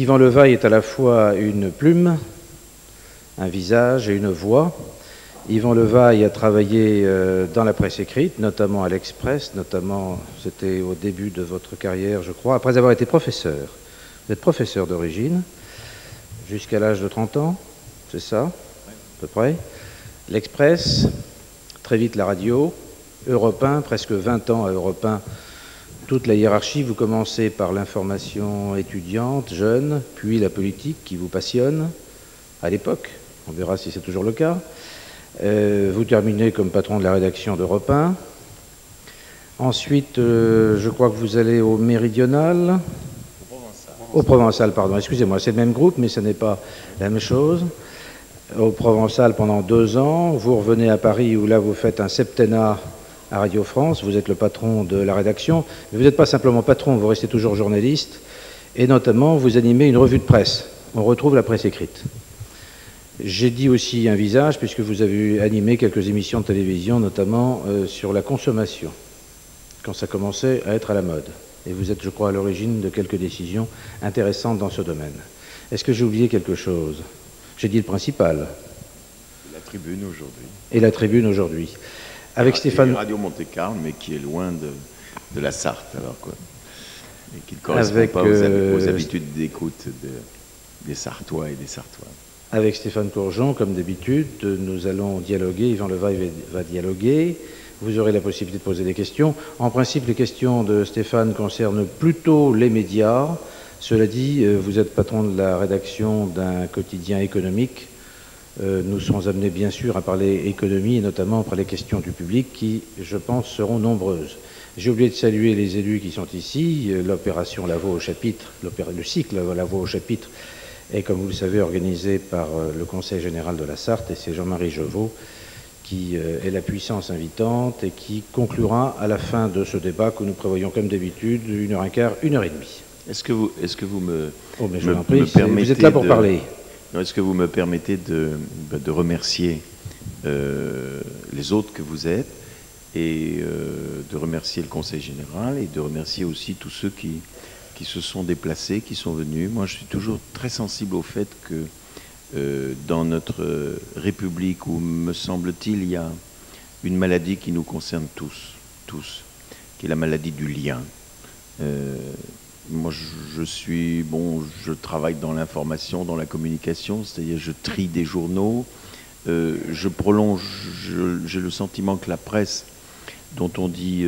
Yvan Levaille est à la fois une plume, un visage et une voix. Yvan Levaille a travaillé dans la presse écrite, notamment à l'Express, notamment, c'était au début de votre carrière, je crois, après avoir été professeur. Vous êtes professeur d'origine, jusqu'à l'âge de 30 ans, c'est ça, à peu près. L'Express, très vite la radio, Europe 1, presque 20 ans à Europe 1, toute la hiérarchie. Vous commencez par l'information étudiante, jeune, puis la politique qui vous passionne, à l'époque, on verra si c'est toujours le cas. Vous terminez comme patron de la rédaction d'Europe 1. Ensuite, je crois que vous allez au Méridional. Au Provençal, pardon, excusez-moi, c'est le même groupe, mais ce n'est pas la même chose. Au Provençal pendant 2 ans. Vous revenez à Paris où là vous faites un septennat à Radio France. Vous êtes le patron de la rédaction. Mais vous n'êtes pas simplement patron, vous restez toujours journaliste. Et notamment, vous animez une revue de presse. On retrouve la presse écrite. J'ai dit aussi un visage, puisque vous avez animé quelques émissions de télévision, notamment sur la consommation, quand ça commençait à être à la mode. Et vous êtes, je crois, à l'origine de quelques décisions intéressantes dans ce domaine. Est-ce que j'ai oublié quelque chose? J'ai dit le principal. La Tribune aujourd'hui. Et la Tribune aujourd'hui. Avec Stéphane... Radio Monte-Carlo, mais qui est loin de la Sarthe, alors quoi. Et qui ne correspond pas aux habitudes d'écoute des Sartois et des Sartois. Avec Stéphane Courgeon, comme d'habitude, nous allons dialoguer. Yvan Levaille va dialoguer. Vous aurez la possibilité de poser des questions. En principe, les questions de Stéphane concernent plutôt les médias. Cela dit, vous êtes patron de la rédaction d'un quotidien économique. Nous serons amenés, bien sûr, à parler économie, et notamment par les questions du public qui, je pense, seront nombreuses. J'ai oublié de saluer les élus qui sont ici. L'opération La Voix au chapitre, le cycle La Voix au chapitre, est, comme vous le savez, organisé par le Conseil général de la Sarthe, et c'est Jean-Marie Jevaux qui est la puissance invitante et qui conclura à la fin de ce débat que nous prévoyons comme d'habitude 1h15, 1h30. Est-ce que vous me permettez... Vous êtes là pour parler. Est-ce que vous me permettez de remercier les autres que vous êtes et de remercier le Conseil général et de remercier aussi tous ceux qui se sont déplacés, qui sont venus. Moi, je suis toujours très sensible au fait que dans notre République, où, me semble-t-il, il y a une maladie qui nous concerne tous, qui est la maladie du lien. Moi, je travaille dans l'information, dans la communication, c'est-à-dire je trie des journaux, je prolonge, j'ai le sentiment que la presse, dont on dit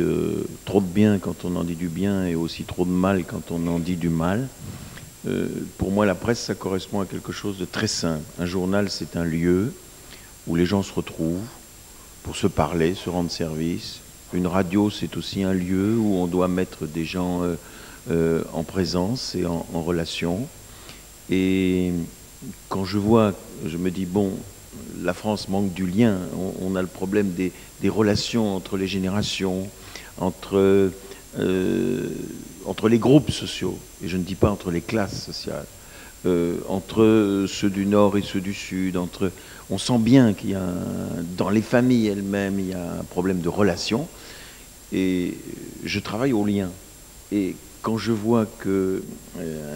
trop de bien quand on en dit du bien et aussi trop de mal quand on en dit du mal. Pour moi, la presse, ça correspond à quelque chose de très simple. Un journal, c'est un lieu où les gens se retrouvent pour se parler, se rendre service. Une radio, c'est aussi un lieu où on doit mettre des gens en présence et en relation. Et quand je vois, je me dis, bon, la France manque du lien. On a le problème des relations entre les générations, entre les groupes sociaux, et je ne dis pas entre les classes sociales, entre ceux du Nord et ceux du Sud, on sent bien qu'il y a, dans les familles elles-mêmes, il y a un problème de relation, et je travaille au lien. Et quand je vois que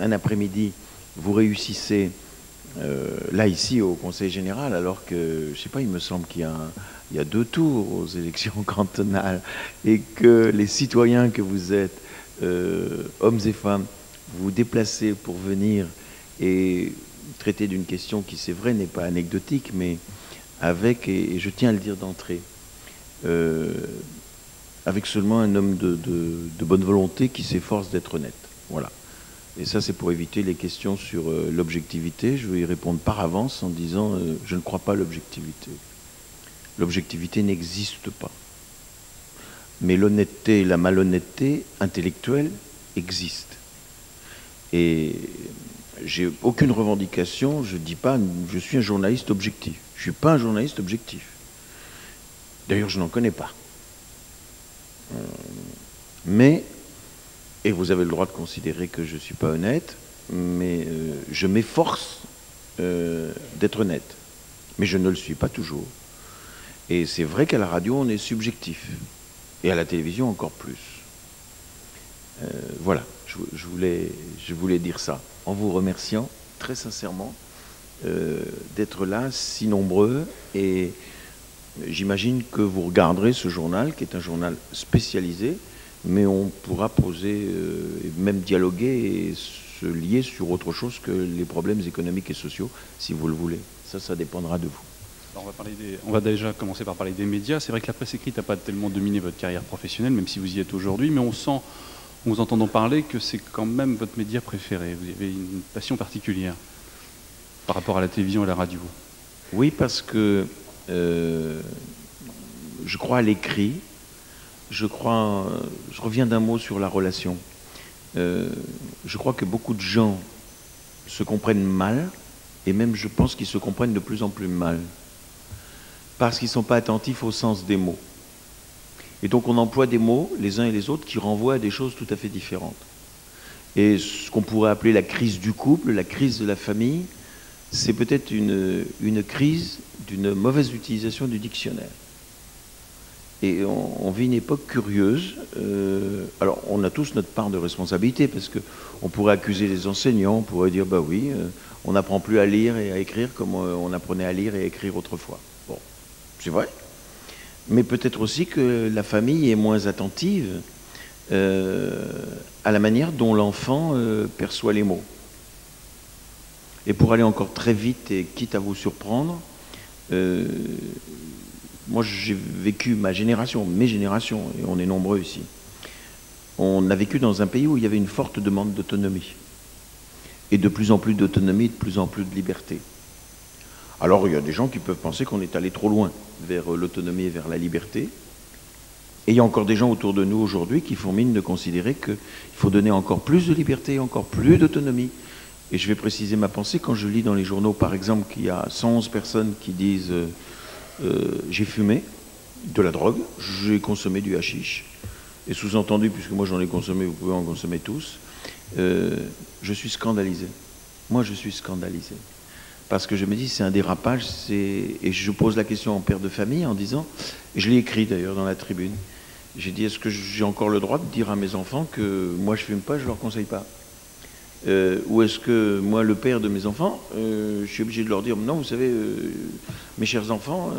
un après-midi, vous réussissez là, ici, au Conseil général, alors que, je sais pas, il me semble qu'il y a 2 tours aux élections cantonales, et que les citoyens que vous êtes, hommes et femmes, vous vous déplacez pour venir et traiter d'une question qui, c'est vrai, n'est pas anecdotique, mais avec, et je tiens à le dire d'entrée, avec seulement un homme de bonne volonté qui s'efforce d'être honnête. Voilà. Et ça, c'est pour éviter les questions sur l'objectivité. Je vais y répondre par avance en disant je ne crois pas à l'objectivité. L'objectivité n'existe pas. Mais l'honnêteté et la malhonnêteté intellectuelle existent. Et j'ai aucune revendication, je ne dis pas je suis un journaliste objectif. Je ne suis pas un journaliste objectif. D'ailleurs, je n'en connais pas. Mais, et vous avez le droit de considérer que je ne suis pas honnête, mais je m'efforce d'être honnête. Mais je ne le suis pas toujours. Et c'est vrai qu'à la radio, on est subjectif. Et à la télévision, encore plus. Voilà, je voulais dire ça, en vous remerciant très sincèrement d'être là, si nombreux, et j'imagine que vous regarderez ce journal, qui est un journal spécialisé, mais on pourra poser, et même dialoguer et se lier sur autre chose que les problèmes économiques et sociaux, si vous le voulez. Ça dépendra de vous. Alors on va déjà commencer par parler des médias. C'est vrai que la presse écrite n'a pas tellement dominé votre carrière professionnelle, même si vous y êtes aujourd'hui, mais on sent, en vous entendant parler, que c'est quand même votre média préféré. Vous avez une passion particulière par rapport à la télévision et la radio. Oui, parce que je crois à l'écrit. Je reviens d'un mot sur la relation. Je crois que beaucoup de gens se comprennent mal, et même je pense qu'ils se comprennent de plus en plus mal, parce qu'ils ne sont pas attentifs au sens des mots. Et donc on emploie des mots, les uns et les autres, qui renvoient à des choses tout à fait différentes. Et ce qu'on pourrait appeler la crise du couple, la crise de la famille, c'est peut-être une crise d'une mauvaise utilisation du dictionnaire. Et on vit une époque curieuse. Alors, on a tous notre part de responsabilité, parce qu'on pourrait accuser les enseignants, on pourrait dire, bah oui, on n'apprend plus à lire et à écrire comme on apprenait à lire et à écrire autrefois. Bon, c'est vrai. Mais peut-être aussi que la famille est moins attentive à la manière dont l'enfant perçoit les mots. Et pour aller encore très vite, et quitte à vous surprendre, moi, j'ai vécu mes générations, et on est nombreux ici. On a vécu dans un pays où il y avait une forte demande d'autonomie. Et de plus en plus d'autonomie, de plus en plus de liberté. Alors, il y a des gens qui peuvent penser qu'on est allé trop loin vers l'autonomie et vers la liberté. Et il y a encore des gens autour de nous aujourd'hui qui font mine de considérer qu'il faut donner encore plus de liberté, encore plus d'autonomie. Et je vais préciser ma pensée quand je lis dans les journaux, par exemple, qu'il y a 111 personnes qui disent... j'ai fumé de la drogue, j'ai consommé du hashish, et sous-entendu, puisque moi j'en ai consommé, vous pouvez en consommer tous, je suis scandalisé. Moi je suis scandalisé. Parce que je me dis, c'est un dérapage, et je pose la question en père de famille en disant, et je l'ai écrit d'ailleurs dans la tribune, j'ai dit, est-ce que j'ai encore le droit de dire à mes enfants que moi je fume pas, je leur conseille pas? Ou est-ce que moi, le père de mes enfants, je suis obligé de leur dire, non, vous savez, mes chers enfants,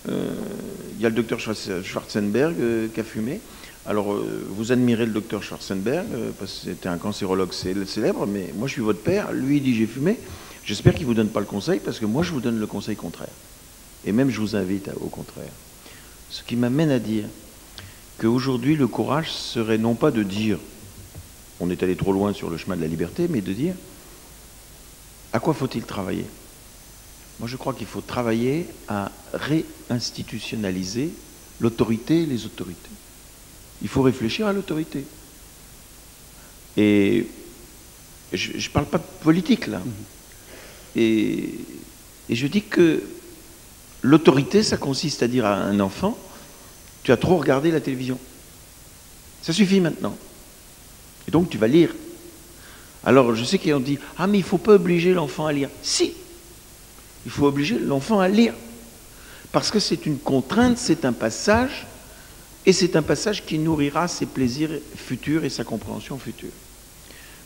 il y a le docteur Schwarzenberg qui a fumé. Alors, vous admirez le docteur Schwarzenberg, parce que c'était un cancérologue célèbre, mais moi, je suis votre père, lui, il dit, j'ai fumé. J'espère qu'il ne vous donne pas le conseil, parce que moi, je vous donne le conseil contraire. Et même, je vous invite au contraire. Ce qui m'amène à dire qu'aujourd'hui, le courage serait non pas de dire, on est allé trop loin sur le chemin de la liberté, mais de dire, à quoi faut-il travailler? Moi, je crois qu'il faut travailler à réinstitutionnaliser l'autorité et les autorités. Il faut réfléchir à l'autorité. Et je ne parle pas de politique, là. Et je dis que l'autorité, ça consiste à dire à un enfant, tu as trop regardé la télévision. Ça suffit maintenant. Et donc tu vas lire. Alors je sais qu'ils ont dit, ah mais il ne faut pas obliger l'enfant à lire. Si, il faut obliger l'enfant à lire. Parce que c'est une contrainte, c'est un passage, et c'est un passage qui nourrira ses plaisirs futurs et sa compréhension future.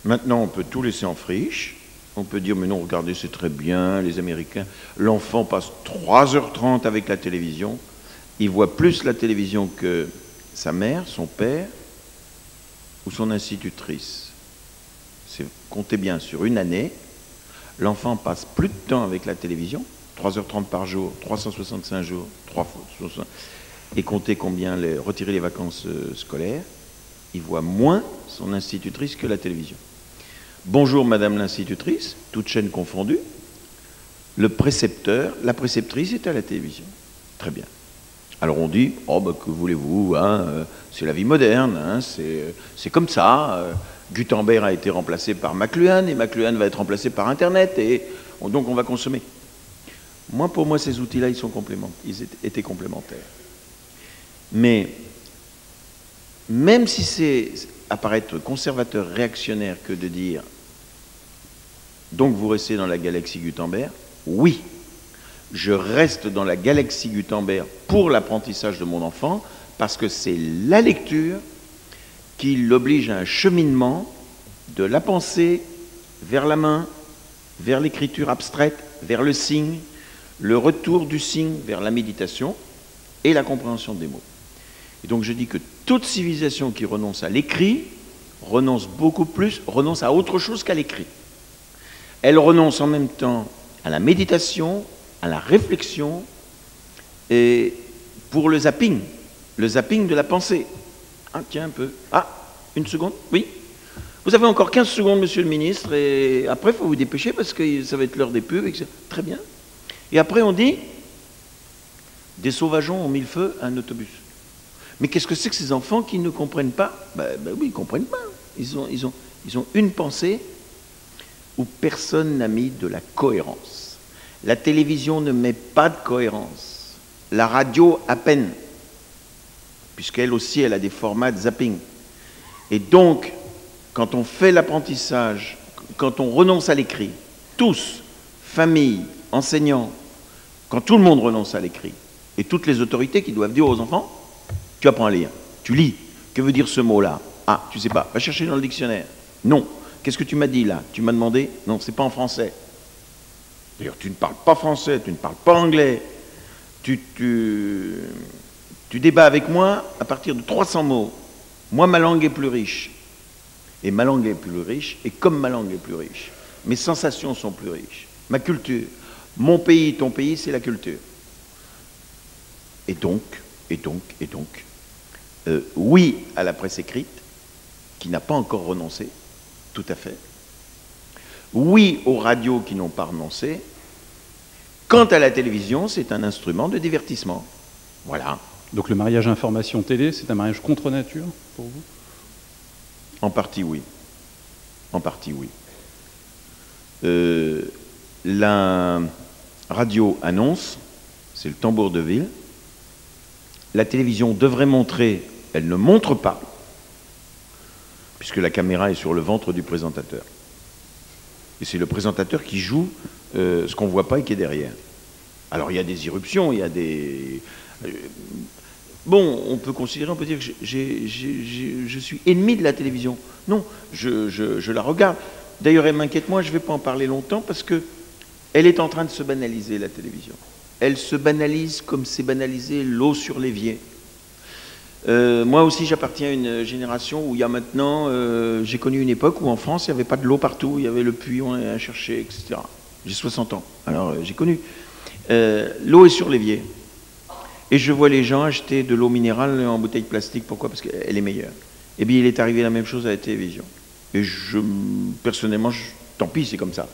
Maintenant, on peut tout laisser en friche. On peut dire, mais non, regardez, c'est très bien, les Américains. L'enfant passe 3h30 avec la télévision. Il voit plus la télévision que sa mère, son père, ou son institutrice. Comptez bien, sur une année, l'enfant passe plus de temps avec la télévision, 3h30 par jour, 365 jours, 3 fois, et comptez combien retirer les vacances scolaires, il voit moins son institutrice que la télévision. Bonjour madame l'institutrice, toutes chaînes confondues, le précepteur, la préceptrice est à la télévision. Très bien. Alors on dit, oh bah que voulez-vous, hein, c'est la vie moderne, hein, c'est comme ça. Gutenberg a été remplacé par McLuhan, et McLuhan va être remplacé par Internet, et donc on va consommer. Moi, pour moi, ces outils-là, ils étaient complémentaires. Mais même si c'est apparaître conservateur, réactionnaire que de dire, donc vous restez dans la galaxie Gutenberg, oui. Je reste dans la galaxie Gutenberg pour l'apprentissage de mon enfant, parce que c'est la lecture qui l'oblige à un cheminement de la pensée vers la main, vers l'écriture abstraite, vers le signe, le retour du signe vers la méditation et la compréhension des mots. Et donc je dis que toute civilisation qui renonce à l'écrit renonce beaucoup plus, renonce à autre chose qu'à l'écrit. Elle renonce en même temps à la méditation, à la réflexion et pour le zapping de la pensée. Ah, tiens un peu. Ah, une seconde, oui. Vous avez encore 15 secondes, monsieur le ministre, et après, il faut vous dépêcher parce que ça va être l'heure des pubs. Etc. Très bien. Et après, on dit, des sauvageons ont mis le feu à un autobus. Mais qu'est-ce que c'est que ces enfants qui ne comprennent pas? Oui, ils ne comprennent pas. Ils ont une pensée où personne n'a mis de la cohérence. La télévision ne met pas de cohérence. La radio, à peine. Puisqu'elle aussi, elle a des formats de zapping. Et donc, quand on fait l'apprentissage, quand on renonce à l'écrit, tous, famille, enseignants, quand tout le monde renonce à l'écrit, et toutes les autorités qui doivent dire aux enfants, tu apprends à lire, tu lis, que veut dire ce mot-là? Ah, tu sais pas, va chercher dans le dictionnaire. Non, qu'est-ce que tu m'as dit là? Tu m'as demandé? Non, c'est pas en français. D'ailleurs, tu ne parles pas français, tu ne parles pas anglais, tu débats avec moi à partir de 300 mots. Moi, ma langue est plus riche. Et ma langue est plus riche, et comme ma langue est plus riche, mes sensations sont plus riches. Ma culture, mon pays, ton pays, c'est la culture. Et donc, oui à la presse écrite, qui n'a pas encore renoncé, tout à fait. Oui aux radios qui n'ont pas renoncé. Quant à la télévision, c'est un instrument de divertissement. Voilà. Donc le mariage information-télé, c'est un mariage contre nature pour vous? En partie, oui. En partie, oui. La radio annonce, c'est le tambour de ville. La télévision devrait montrer, elle ne montre pas, puisque la caméra est sur le ventre du présentateur. Et c'est le présentateur qui joue ce qu'on ne voit pas et qui est derrière. Alors il y a des irruptions, il y a des... Bon, on peut considérer, on peut dire que je suis ennemi de la télévision. Non, je la regarde. D'ailleurs, elle m'inquiète, moi, je ne vais pas en parler longtemps parce que elle est en train de se banaliser, la télévision. Elle se banalise comme s'est banalisé l'eau sur l'évier. Moi aussi, j'appartiens à une génération où il y a maintenant... j'ai connu une époque où en France, il n'y avait pas de l'eau partout, il y avait le puits, on allait chercher, etc. J'ai 60 ans, alors j'ai connu. L'eau est sur l'évier. Et je vois les gens acheter de l'eau minérale en bouteille plastique. Pourquoi? Parce qu'elle est meilleure. Et bien, il est arrivé la même chose à la télévision. Et personnellement, tant pis, c'est comme ça.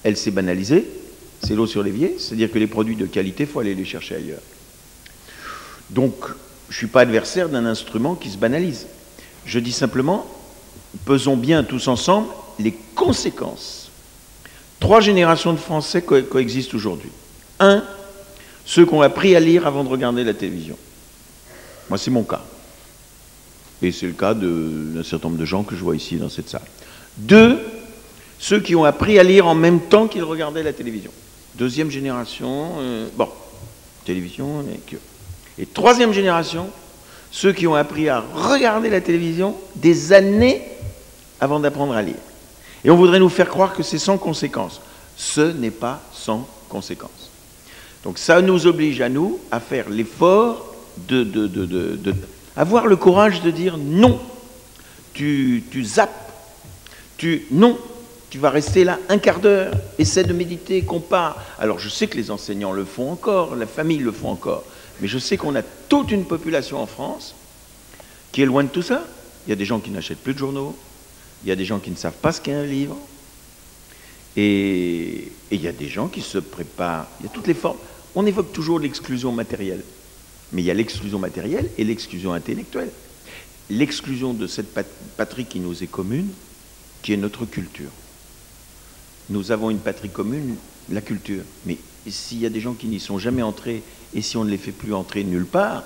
Elle s'est banalisée, c'est l'eau sur l'évier, c'est-à-dire que les produits de qualité, il faut aller les chercher ailleurs. Donc, je ne suis pas adversaire d'un instrument qui se banalise. Je dis simplement, pesons bien tous ensemble les conséquences. 3 générations de Français coexistent aujourd'hui. 1, ceux qui ont appris à lire avant de regarder la télévision. Moi, c'est mon cas. Et c'est le cas d'un certain nombre de gens que je vois ici dans cette salle. 2, ceux qui ont appris à lire en même temps qu'ils regardaient la télévision. 2e génération, télévision. Et 3e génération, ceux qui ont appris à regarder la télévision des années avant d'apprendre à lire. Et on voudrait nous faire croire que c'est sans conséquence. Ce n'est pas sans conséquence. Donc ça nous oblige à nous à faire l'effort avoir le courage de dire non, tu zappes, non, tu vas rester là un quart d'heure, essaie de méditer, compare. Alors je sais que les enseignants le font encore, la famille le font encore, mais je sais qu'on a toute une population en France qui est loin de tout ça. Il y a des gens qui n'achètent plus de journaux, il y a des gens qui ne savent pas ce qu'est un livre, et il y a des gens qui se préparent, il y a toutes les formes. On évoque toujours l'exclusion matérielle, mais il y a l'exclusion matérielle et l'exclusion intellectuelle. L'exclusion de cette patrie qui nous est commune, qui est notre culture. Nous avons une patrie commune, la culture. Mais s'il y a des gens qui n'y sont jamais entrés, et si on ne les fait plus entrer nulle part,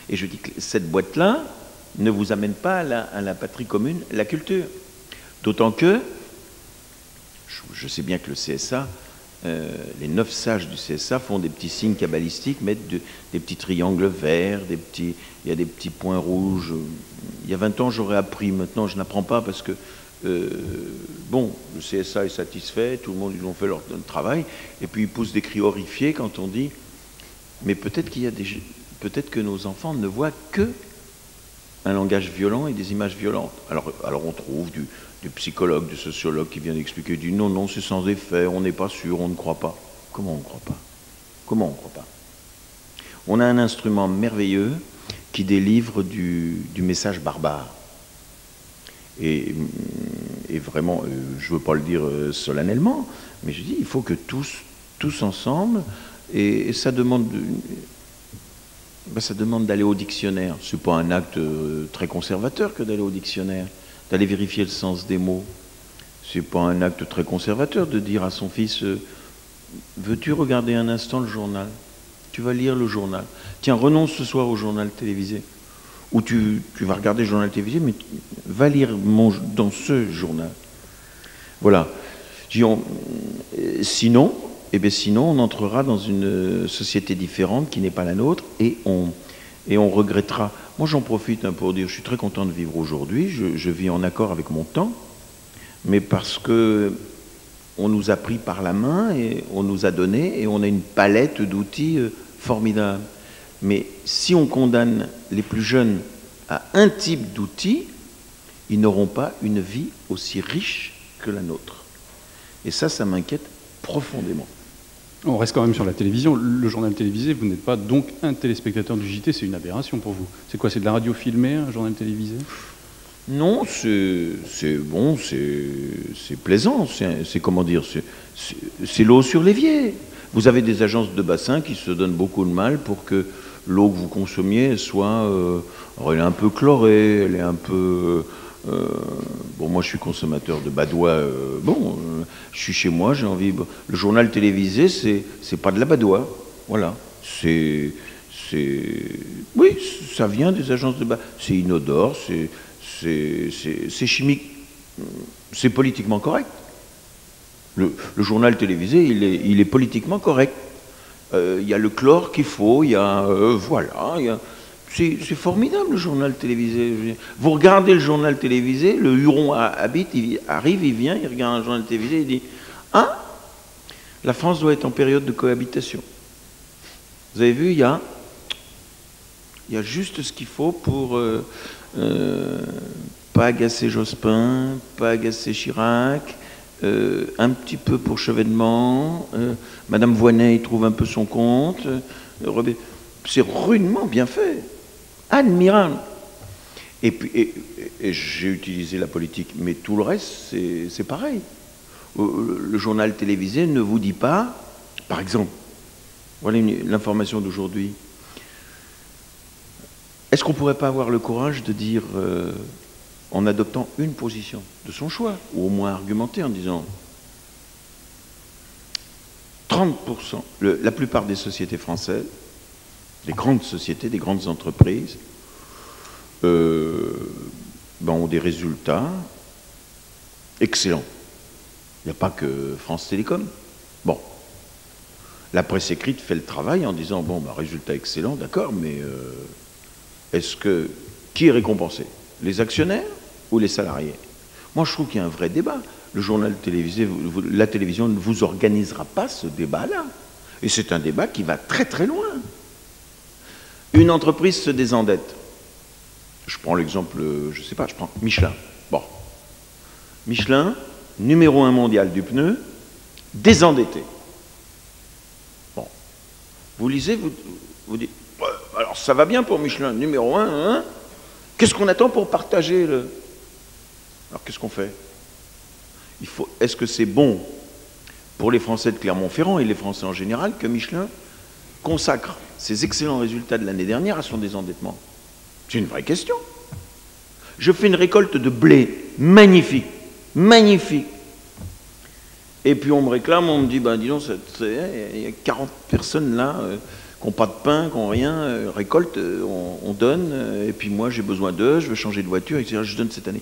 et je dis que cette boîte-là ne vous amène pas à la patrie commune, la culture. D'autant que, je sais bien que le CSA les 9 sages du CSA font des petits signes kabbalistiques, mettent des petits triangles verts, il y a des petits points rouges. Il y a 20 ans, j'aurais appris. Maintenant, je n'apprends pas parce que, bon, le CSA est satisfait, tout le monde, ils ont fait leur travail, et puis ils poussent des cris horrifiés quand on dit, mais peut-être peut-être que nos enfants ne voient que un langage violent et des images violentes. Alors on trouve du psychologue, du sociologue qui vient d'expliquer, dit non, c'est sans effet, on n'est pas sûr, on ne croit pas. Comment on ne croit pas? Comment on ne croit pas? On a un instrument merveilleux qui délivre du message barbare. Et vraiment, je ne veux pas le dire solennellement, mais je dis, il faut que tous ensemble, et ça demande d'aller au dictionnaire. Ce n'est pas un acte très conservateur que d'aller au dictionnaire, d'aller vérifier le sens des mots. Ce n'est pas un acte très conservateur de dire à son fils veux-tu regarder un instant le journal? Tu vas lire le journal. Tiens, renonce ce soir au journal télévisé. Ou tu vas regarder le journal télévisé, mais va lire dans ce journal. Voilà. Sinon, on entrera dans une société différente qui n'est pas la nôtre et on regrettera. Moi, j'en profite pour dire, je suis très content de vivre aujourd'hui, je vis en accord avec mon temps, mais parce que on nous a pris par la main et on nous a donné et on a une palette d'outils formidable. Mais si on condamne les plus jeunes à un type d'outils, ils n'auront pas une vie aussi riche que la nôtre. Et ça m'inquiète profondément. On reste quand même sur la télévision. Le journal télévisé, vous n'êtes pas donc un téléspectateur du JT, c'est une aberration pour vous. C'est quoi, c'est de la radio filmée, un journal télévisé? Non, c'est bon, c'est plaisant, c'est comment dire, c'est l'eau sur l'évier. Vous avez des agences de bassin qui se donnent beaucoup de mal pour que l'eau que vous consommiez soit, elle est un peu chlorée, elle est un peu... bon, moi je suis consommateur de badois, je suis chez moi, j'ai envie... Le journal télévisé, c'est pas de la badois, voilà. Oui, ça vient des agences de bassin, c'est inodore, c'est chimique, c'est politiquement correct. Le journal télévisé, il est politiquement correct. Il y a le chlore qu'il faut, il y a... voilà, c'est formidable le journal télévisé. Vous regardez le journal télévisé, le Huron habite, il arrive, il vient, il regarde un journal télévisé, il dit « Ah, la France doit être en période de cohabitation. » Vous avez vu, il y a juste ce qu'il faut pour pas agacer Jospin, pas agacer Chirac, un petit peu pour Chevènement, Madame Voynet y trouve un peu son compte, c'est rudement bien fait, admirable. Et puis j'ai utilisé la politique, mais tout le reste c'est pareil. Le journal télévisé ne vous dit pas, par exemple, voilà l'information d'aujourd'hui. Est-ce qu'on ne pourrait pas avoir le courage de dire, en adoptant une position de son choix, ou au moins argumenter en disant 30%, la plupart des sociétés françaises, des grandes sociétés, des grandes entreprises, ont des résultats excellents. Il n'y a pas que France Télécom. Bon, la presse écrite fait le travail en disant, résultat excellent, d'accord, mais qui est récompensé? Les actionnaires ou les salariés? Moi, je trouve qu'il y a un vrai débat. Le journal télévisé, la télévision ne vous organisera pas ce débat-là. Et c'est un débat qui va très très loin. Une entreprise se désendette. Je prends l'exemple, je sais pas, je prends Michelin. Bon. Michelin, numéro 1 mondial du pneu, désendetté. Bon. Vous lisez, vous dites, alors ça va bien pour Michelin, numéro 1, hein? Qu'est-ce qu'on attend pour partager le... Alors qu'est-ce qu'on fait? Est-ce que c'est bon pour les Français de Clermont-Ferrand et les Français en général que Michelin consacre ses excellents résultats de l'année dernière à son désendettement? C'est une vraie question. Je fais une récolte de blé magnifique, magnifique. Et puis on me réclame, on me dit, dis donc, il y a 40 personnes là qui n'ont pas de pain, qui n'ont rien, récolte, on donne, et puis moi j'ai besoin d'eux, je veux changer de voiture, etc. Je donne cette année.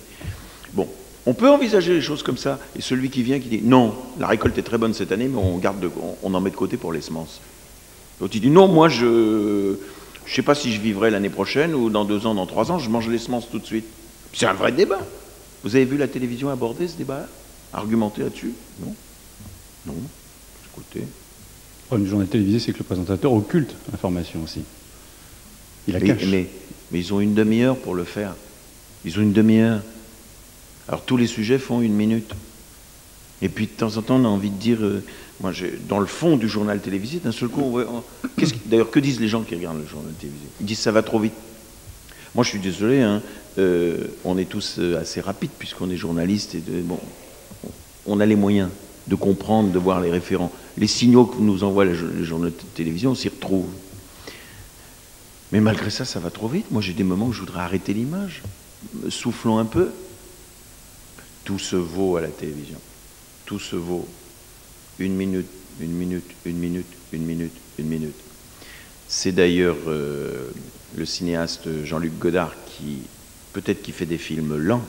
Bon, On peut envisager les choses comme ça. Et celui qui vient qui dit non, la récolte est très bonne cette année, mais on en met de côté pour les semences. L'autre il dit non, moi je ne sais pas si je vivrai l'année prochaine ou dans 2 ans, dans 3 ans, je mange les semences tout de suite. C'est un vrai débat. Vous avez vu la télévision aborder ce débat, argumenter là-dessus? Non. Non. Écoutez. Le problème du journal télévisé, c'est que le présentateur occulte l'information aussi. Il la cache. Mais ils ont une demi-heure pour le faire. Ils ont une demi-heure. Alors tous les sujets font 1 minute. Et puis de temps en temps, on a envie de dire, dans le fond du journal télévisé, d'un seul coup, d'ailleurs, que disent les gens qui regardent le journal télévisé? Ils disent ça va trop vite. Moi, je suis désolé, hein, on est tous assez rapides puisqu'on est journaliste et on a les moyens de comprendre, de voir les référents. Les signaux que nous envoient les journaux de télévision, on s'y retrouve. Mais malgré ça, ça va trop vite. Moi, j'ai des moments où je voudrais arrêter l'image. Soufflons un peu. Tout se vaut à la télévision. Tout se vaut. 1 minute, 1 minute, 1 minute, 1 minute, 1 minute. C'est d'ailleurs le cinéaste Jean-Luc Godard qui, peut-être qui fait des films lents.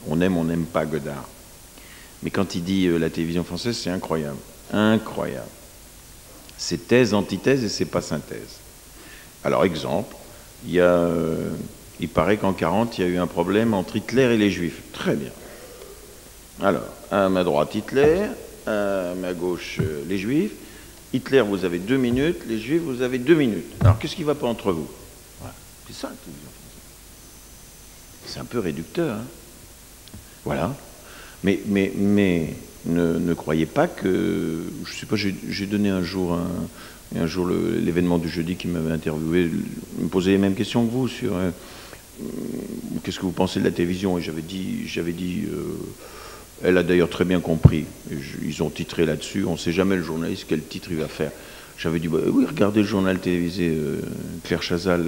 On n'aime pas Godard. Mais quand il dit la télévision française, c'est incroyable. Incroyable. C'est thèse, antithèse et c'est pas synthèse. Alors, exemple, il paraît qu'en 1940, il y a eu un problème entre Hitler et les Juifs. Très bien. Alors, à ma droite, Hitler, à ma gauche, les Juifs. Hitler, vous avez 2 minutes, les Juifs, vous avez 2 minutes. Alors, qu'est-ce qui ne va pas entre vous? Voilà. C'est ça, la télévision française. C'est un peu réducteur, hein. Voilà. Mais ne croyez pas que... Je sais pas, j'ai donné un jour l'événement du jeudi qui m'avait interviewé, me posait les mêmes questions que vous sur qu'est-ce que vous pensez de la télévision, et j'avais dit elle a d'ailleurs très bien compris. Ils ont titré là-dessus, on ne sait jamais le journaliste quel titre il va faire. J'avais dit oui, regardez le journal télévisé, Claire Chazal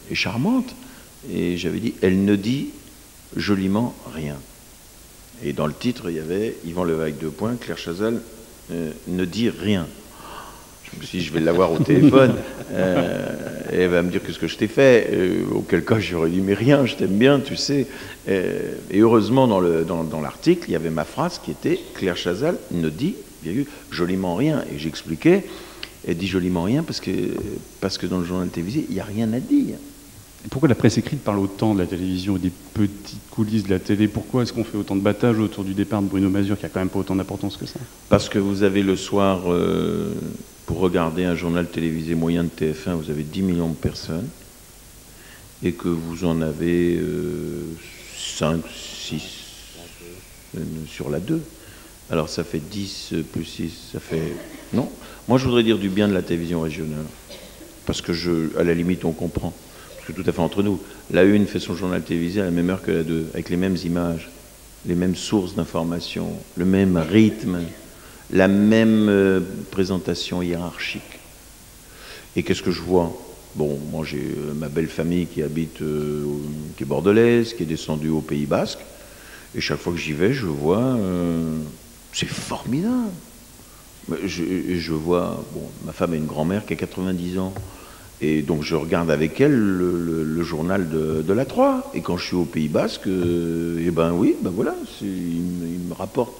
est charmante, et j'avais dit elle ne dit joliment rien. Et dans le titre, il y avait Yvan Levaille avec 2 points, Claire Chazal ne dit rien. Je me suis dit, je vais l'avoir au téléphone, et elle va me dire qu'est-ce que je t'ai fait. Auquel cas, j'aurais dit, mais rien, je t'aime bien, tu sais. Et heureusement, dans l'article, il y avait ma phrase qui était Claire Chazal ne dit, joliment rien. Et j'expliquais, elle dit joliment rien parce que dans le journal télévisé, il n'y a rien à dire. Et pourquoi la presse écrite parle autant de la télévision et des petites coulisses de la télé? Pourquoi est-ce qu'on fait autant de battage autour du départ de Bruno Mazur, qui a quand même pas autant d'importance que ça? Parce que vous avez le soir, pour regarder un journal télévisé moyen de TF1, vous avez 10 millions de personnes, et que vous en avez 5, 6 sur la 2. Alors ça fait 10 plus 6, ça fait... Non. Moi je voudrais dire du bien de la télévision régionale, parce que à la limite on comprend. Tout à fait entre nous. La 1 fait son journal télévisé à la même heure que la 2, avec les mêmes images, les mêmes sources d'information, le même rythme, la même présentation hiérarchique. Et qu'est-ce que je vois? Bon, moi j'ai ma belle famille qui habite, qui est bordelaise, qui est descendue au Pays Basque, et chaque fois que j'y vais, je vois, c'est formidable. Je vois, bon, ma femme a une grand-mère qui a 90 ans, et donc je regarde avec elle le journal de la 3. Et quand je suis au Pays Basque, et ben oui, ben voilà, il me rapporte.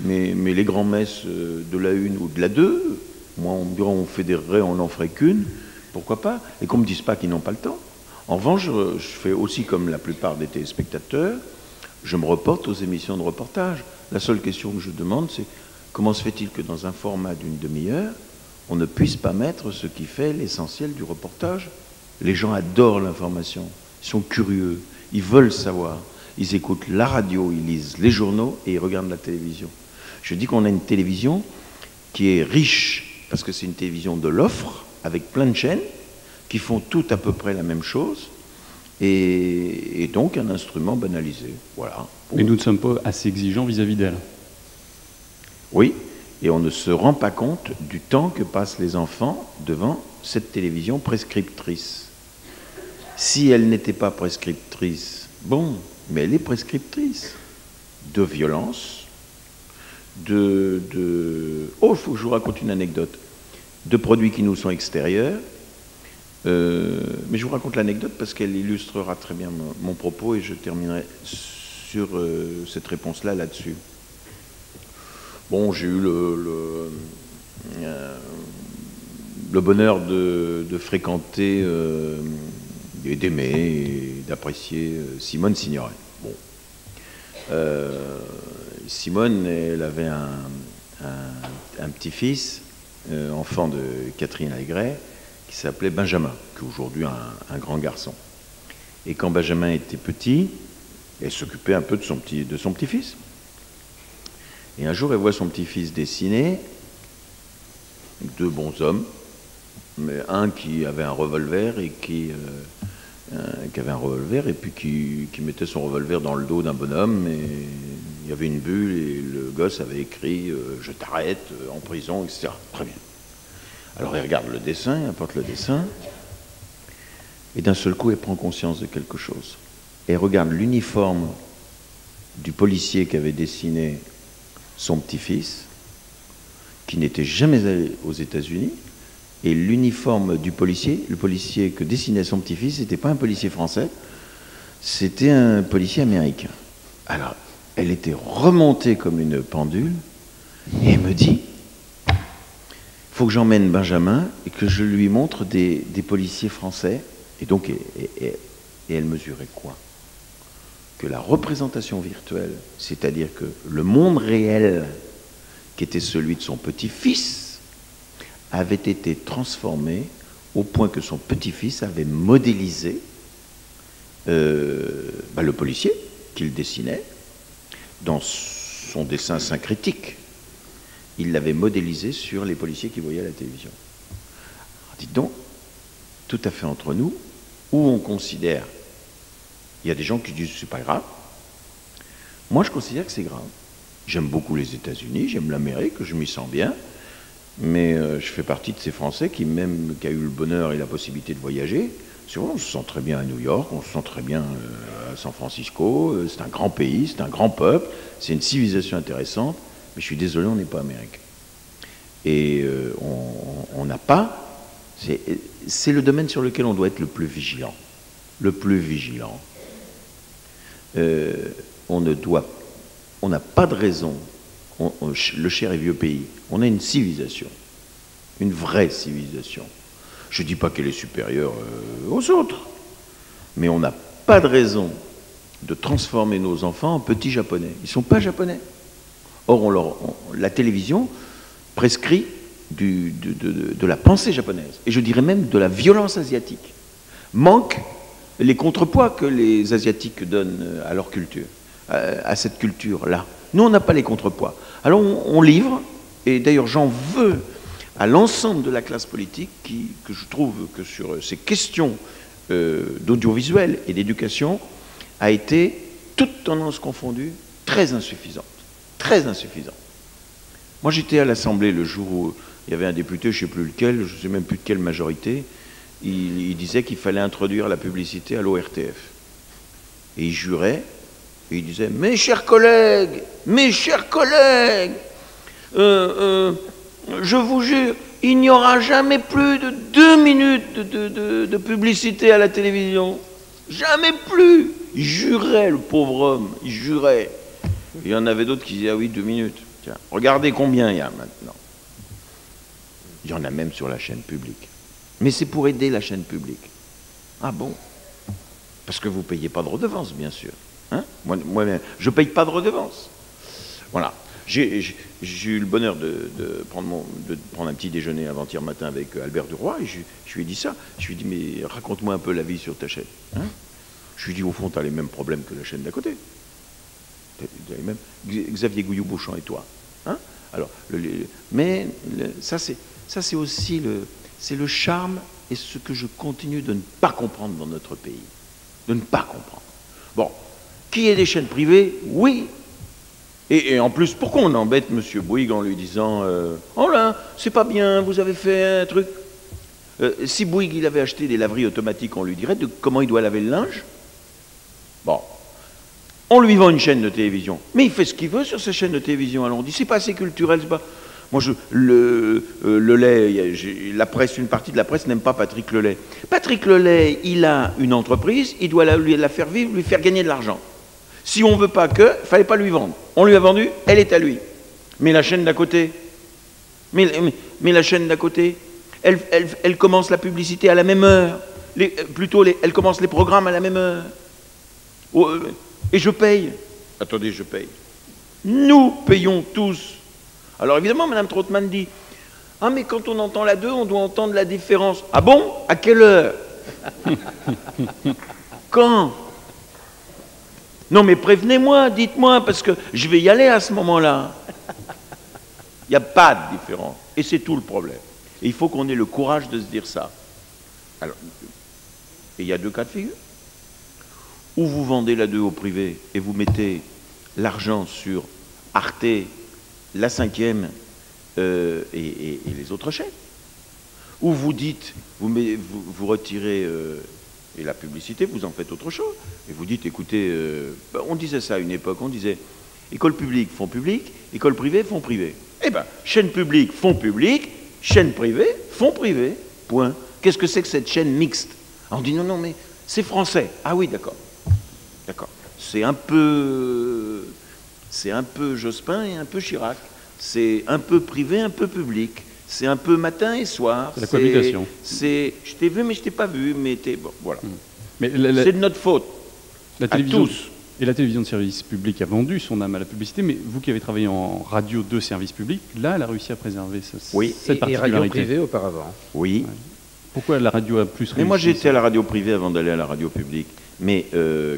Mais les grands-messes de la 1 ou de la 2, moi on me dirait on fédérerait, on n'en ferait qu'une, pourquoi pas? Et qu'on ne me dise pas qu'ils n'ont pas le temps. En revanche, je fais aussi comme la plupart des téléspectateurs, je me reporte aux émissions de reportage. La seule question que je demande, c'est comment se fait-il que dans un format d'une demi-heure, on ne puisse pas mettre ce qui fait l'essentiel du reportage? Les gens adorent l'information, ils sont curieux, ils veulent savoir. Ils écoutent la radio, ils lisent les journaux et ils regardent la télévision. Je dis qu'on a une télévision qui est riche, parce que c'est une télévision de l'offre, avec plein de chaînes, qui font toutes à peu près la même chose, et donc un instrument banalisé. Voilà. Mais nous ne sommes pas assez exigeants vis-à-vis d'elle. Oui. Et on ne se rend pas compte du temps que passent les enfants devant cette télévision prescriptrice. Si elle n'était pas prescriptrice, bon, mais elle est prescriptrice de violence, Oh, il faut que je vous raconte une anecdote. De produits qui nous sont extérieurs. Mais je vous raconte l'anecdote parce qu'elle illustrera très bien mon propos et je terminerai sur cette réponse-là là-dessus. Bon, j'ai eu le bonheur de fréquenter et d'aimer et d'apprécier Simone Signoret. Bon. Simone, elle avait un petit-fils, enfant de Catherine Allégret, qui s'appelait Benjamin, qui est aujourd'hui un grand garçon. Et quand Benjamin était petit, elle s'occupait un peu de son petit-fils. Et un jour, elle voit son petit-fils dessiner deux bons hommes, mais un qui avait un revolver et qui avait un revolver et puis qui mettait son revolver dans le dos d'un bonhomme, et il y avait une bulle et le gosse avait écrit je t'arrête en prison, etc. Très bien. Alors elle regarde le dessin, elle apporte le dessin, et d'un seul coup elle prend conscience de quelque chose. Elle regarde l'uniforme du policier qui avait dessiné son petit-fils, qui n'était jamais allé aux États-Unis, et l'uniforme du policier, le policier que dessinait son petit-fils, n'était pas un policier français, c'était un policier américain. Alors, elle était remontée comme une pendule, et elle me dit, il faut que j'emmène Benjamin et que je lui montre des policiers français. Et donc, et elle mesurait quoi? Que la représentation virtuelle, c'est-à-dire que le monde réel, qui était celui de son petit-fils, avait été transformé au point que son petit-fils avait modélisé le policier qu'il dessinait dans son dessin syncrétique. Il l'avait modélisé sur les policiers qu'il voyait à la télévision. Alors, dites donc, tout à fait entre nous, où on considère, il y a des gens qui disent c'est pas grave. Moi, je considère que c'est grave. J'aime beaucoup les États-Unis, j'aime l'Amérique, je m'y sens bien, mais je fais partie de ces Français qui a eu le bonheur et la possibilité de voyager. On se sent très bien à New York, on se sent très bien à San Francisco, c'est un grand pays, c'est un grand peuple, c'est une civilisation intéressante, mais je suis désolé, on n'est pas américain. Et on n'a pas... C'est le domaine sur lequel on doit être le plus vigilant. Le plus vigilant. On n'a pas de raison, le cher et vieux pays, on a une civilisation, une vraie civilisation. Je ne dis pas qu'elle est supérieure aux autres, mais on n'a pas de raison de transformer nos enfants en petits japonais. Ils ne sont pas japonais. Or, la télévision prescrit de la pensée japonaise, et je dirais même de la violence asiatique. Manque les contrepoids que les Asiatiques donnent à leur culture, à cette culture-là. Nous, on n'a pas les contrepoids. Alors, on livre, et d'ailleurs, j'en veux à l'ensemble de la classe politique que je trouve que sur ces questions d'audiovisuel et d'éducation a été, toutes tendances confondues, très insuffisante. Très insuffisante. Moi, j'étais à l'Assemblée le jour où il y avait un député, je ne sais plus lequel, je ne sais même plus de quelle majorité, il disait qu'il fallait introduire la publicité à l'ORTF. Et il jurait, et il disait « Mes chers collègues, je vous jure, il n'y aura jamais plus de 2 minutes de publicité à la télévision. Jamais plus !» Il jurait, le pauvre homme, il jurait. Il y en avait d'autres qui disaient « Ah oui, 2 minutes. Tiens, regardez combien il y a maintenant. » Il y en a même sur la chaîne publique. Mais c'est pour aider la chaîne publique. Ah bon? Parce que vous ne payez pas de redevance, bien sûr. Hein? Moi, je ne paye pas de redevance. Voilà. J'ai eu le bonheur de prendre un petit déjeuner avant-hier matin avec Albert Duroy, et je lui ai dit ça. Je lui ai dit, mais raconte-moi un peu la vie sur ta chaîne. Hein? Je lui ai dit, au fond, tu as les mêmes problèmes que la chaîne d'à côté. Xavier Gouillou-Beauchamp et toi. Hein? Alors, ça c'est aussi le charme et ce que je continue de ne pas comprendre dans notre pays. De ne pas comprendre. Bon, qui est des chaînes privées? Oui. Et en plus, pourquoi on embête M. Bouygues en lui disant oh là, c'est pas bien, vous avez fait un truc. Si Bouygues il avait acheté des laveries automatiques, on lui dirait de comment il doit laver le linge. Bon. On lui vend une chaîne de télévision. Mais il fait ce qu'il veut sur sa chaîne de télévision. Alors on dit, c'est pas assez culturel, c'est pas... Moi, le lait, la presse, une partie de la presse n'aime pas Patrick Lelay. Patrick Lelay, il a une entreprise, il doit la faire vivre, lui faire gagner de l'argent. Si on ne veut pas que, il ne fallait pas lui vendre. On lui a vendu, elle est à lui. Mais la chaîne d'à côté, la chaîne d'à côté, elle commence la publicité à la même heure. Elle commence les programmes à la même heure. Et je paye. Attendez, je paye. Nous payons tous. Alors évidemment, Mme Trautmann dit, ah mais quand on entend la 2, on doit entendre la différence. Ah bon? À quelle heure? Quand? Non mais prévenez-moi, dites-moi, parce que je vais y aller à ce moment-là. Il n'y a pas de différence. Et c'est tout le problème. Et il faut qu'on ait le courage de se dire ça. Alors, et il y a 2 cas de figure. Ou vous vendez la 2 au privé et vous mettez l'argent sur Arte, la 5e et les autres chaînes. Ou vous dites, vous retirez et la publicité, vous en faites autre chose. Et vous dites, écoutez, on disait ça à une époque, on disait, école publique, fonds public, école privée, fonds privé. Eh bien, chaîne publique, fonds public, chaîne privée, fonds privé, point. Qu'est-ce que c'est que cette chaîne mixte? On dit, non, mais c'est français. Ah oui, d'accord. D'accord. C'est un peu Jospin et un peu Chirac. C'est un peu privé, un peu public. C'est un peu matin et soir. C'est la cohabitation. Je t'ai vu, mais je t'ai pas vu. Mais bon, voilà. Mais c'est de notre faute. La télévision, à tous. Et la télévision de service public a vendu son âme à la publicité, mais vous qui avez travaillé en radio de service public, là, elle a réussi à préserver cette particularité. Et radio privée auparavant. Oui. Ouais. Pourquoi la radio a plus réussi? Mais moi, j'étais à la radio privée avant d'aller à la radio publique. Mais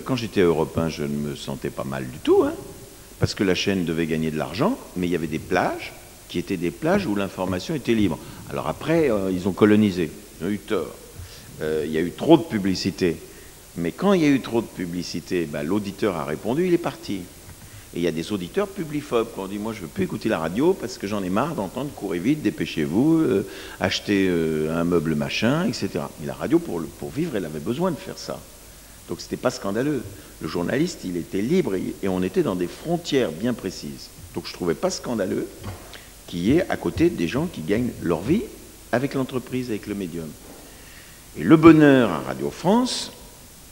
quand j'étais à Europe 1, je ne me sentais pas mal du tout, hein, parce que la chaîne devait gagner de l'argent, mais il y avait des plages qui étaient des plages où l'information était libre. Alors après, ils ont colonisé, ils ont eu tort. Il y a eu trop de publicité. Mais quand il y a eu trop de publicité, l'auditeur a répondu, il est parti. Et il y a des auditeurs publiphobes qui ont dit, moi je ne veux plus écouter la radio parce que j'en ai marre d'entendre, courez vite, dépêchez-vous, achetez un meuble machin, etc. Mais la radio, pour vivre, elle avait besoin de faire ça. Donc c'était pas scandaleux. Le journaliste, il était libre et on était dans des frontières bien précises. Donc je trouvais pas scandaleux qu'il y ait à côté des gens qui gagnent leur vie avec l'entreprise, avec le médium. Et le bonheur à Radio France,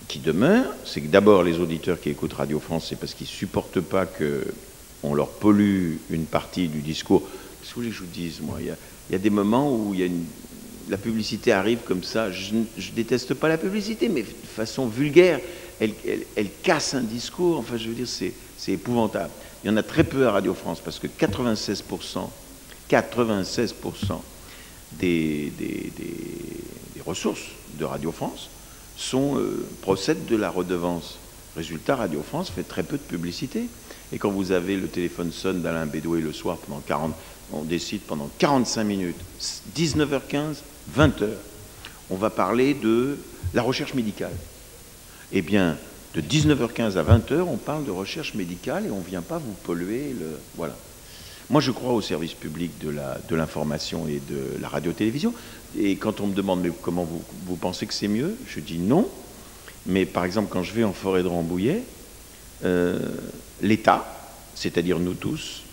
qui demeure, c'est que d'abord les auditeurs qui écoutent Radio France, c'est parce qu'ils supportent pas qu'on leur pollue une partie du discours. Qu'est-ce que vous voulez que je vous dise, moi, il y a des moments où la publicité arrive comme ça. Je déteste pas la publicité, mais de façon vulgaire, elle casse un discours. Enfin, je veux dire, c'est épouvantable. Il y en a très peu à Radio France parce que 96% des ressources de Radio France procèdent de la redevance. Résultat, Radio France fait très peu de publicité. Et quand vous avez le téléphone sonne d'Alain Bédoué le soir on décide pendant 45 minutes, 19h15, 20h, on va parler de la recherche médicale. Eh bien, de 19h15 à 20h, on parle de recherche médicale et on ne vient pas vous polluer Voilà. Moi, je crois au service public de l'information et de la radio-télévision. Et quand on me demande mais comment vous pensez que c'est mieux, je dis non. Mais par exemple, quand je vais en forêt de Rambouillet, l'État, c'est-à-dire nous tous,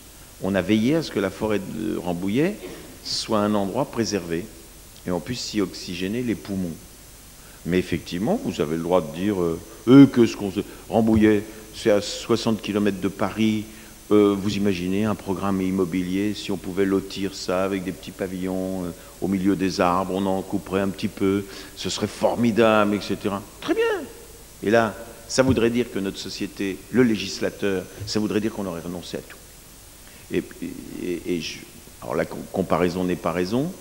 on a veillé à ce que la forêt de Rambouillet soit un endroit préservé et on puisse s'y oxygéner les poumons. Mais effectivement, vous avez le droit de dire Rambouillet, c'est à 60 km de Paris. Vous imaginez un programme immobilier, si on pouvait lotir ça avec des petits pavillons au milieu des arbres, on en couperait un petit peu, ce serait formidable, etc. Très bien. Et là, ça voudrait dire que notre société, le législateur, ça voudrait dire qu'on aurait renoncé à tout. Alors la comparaison n'est pas raison,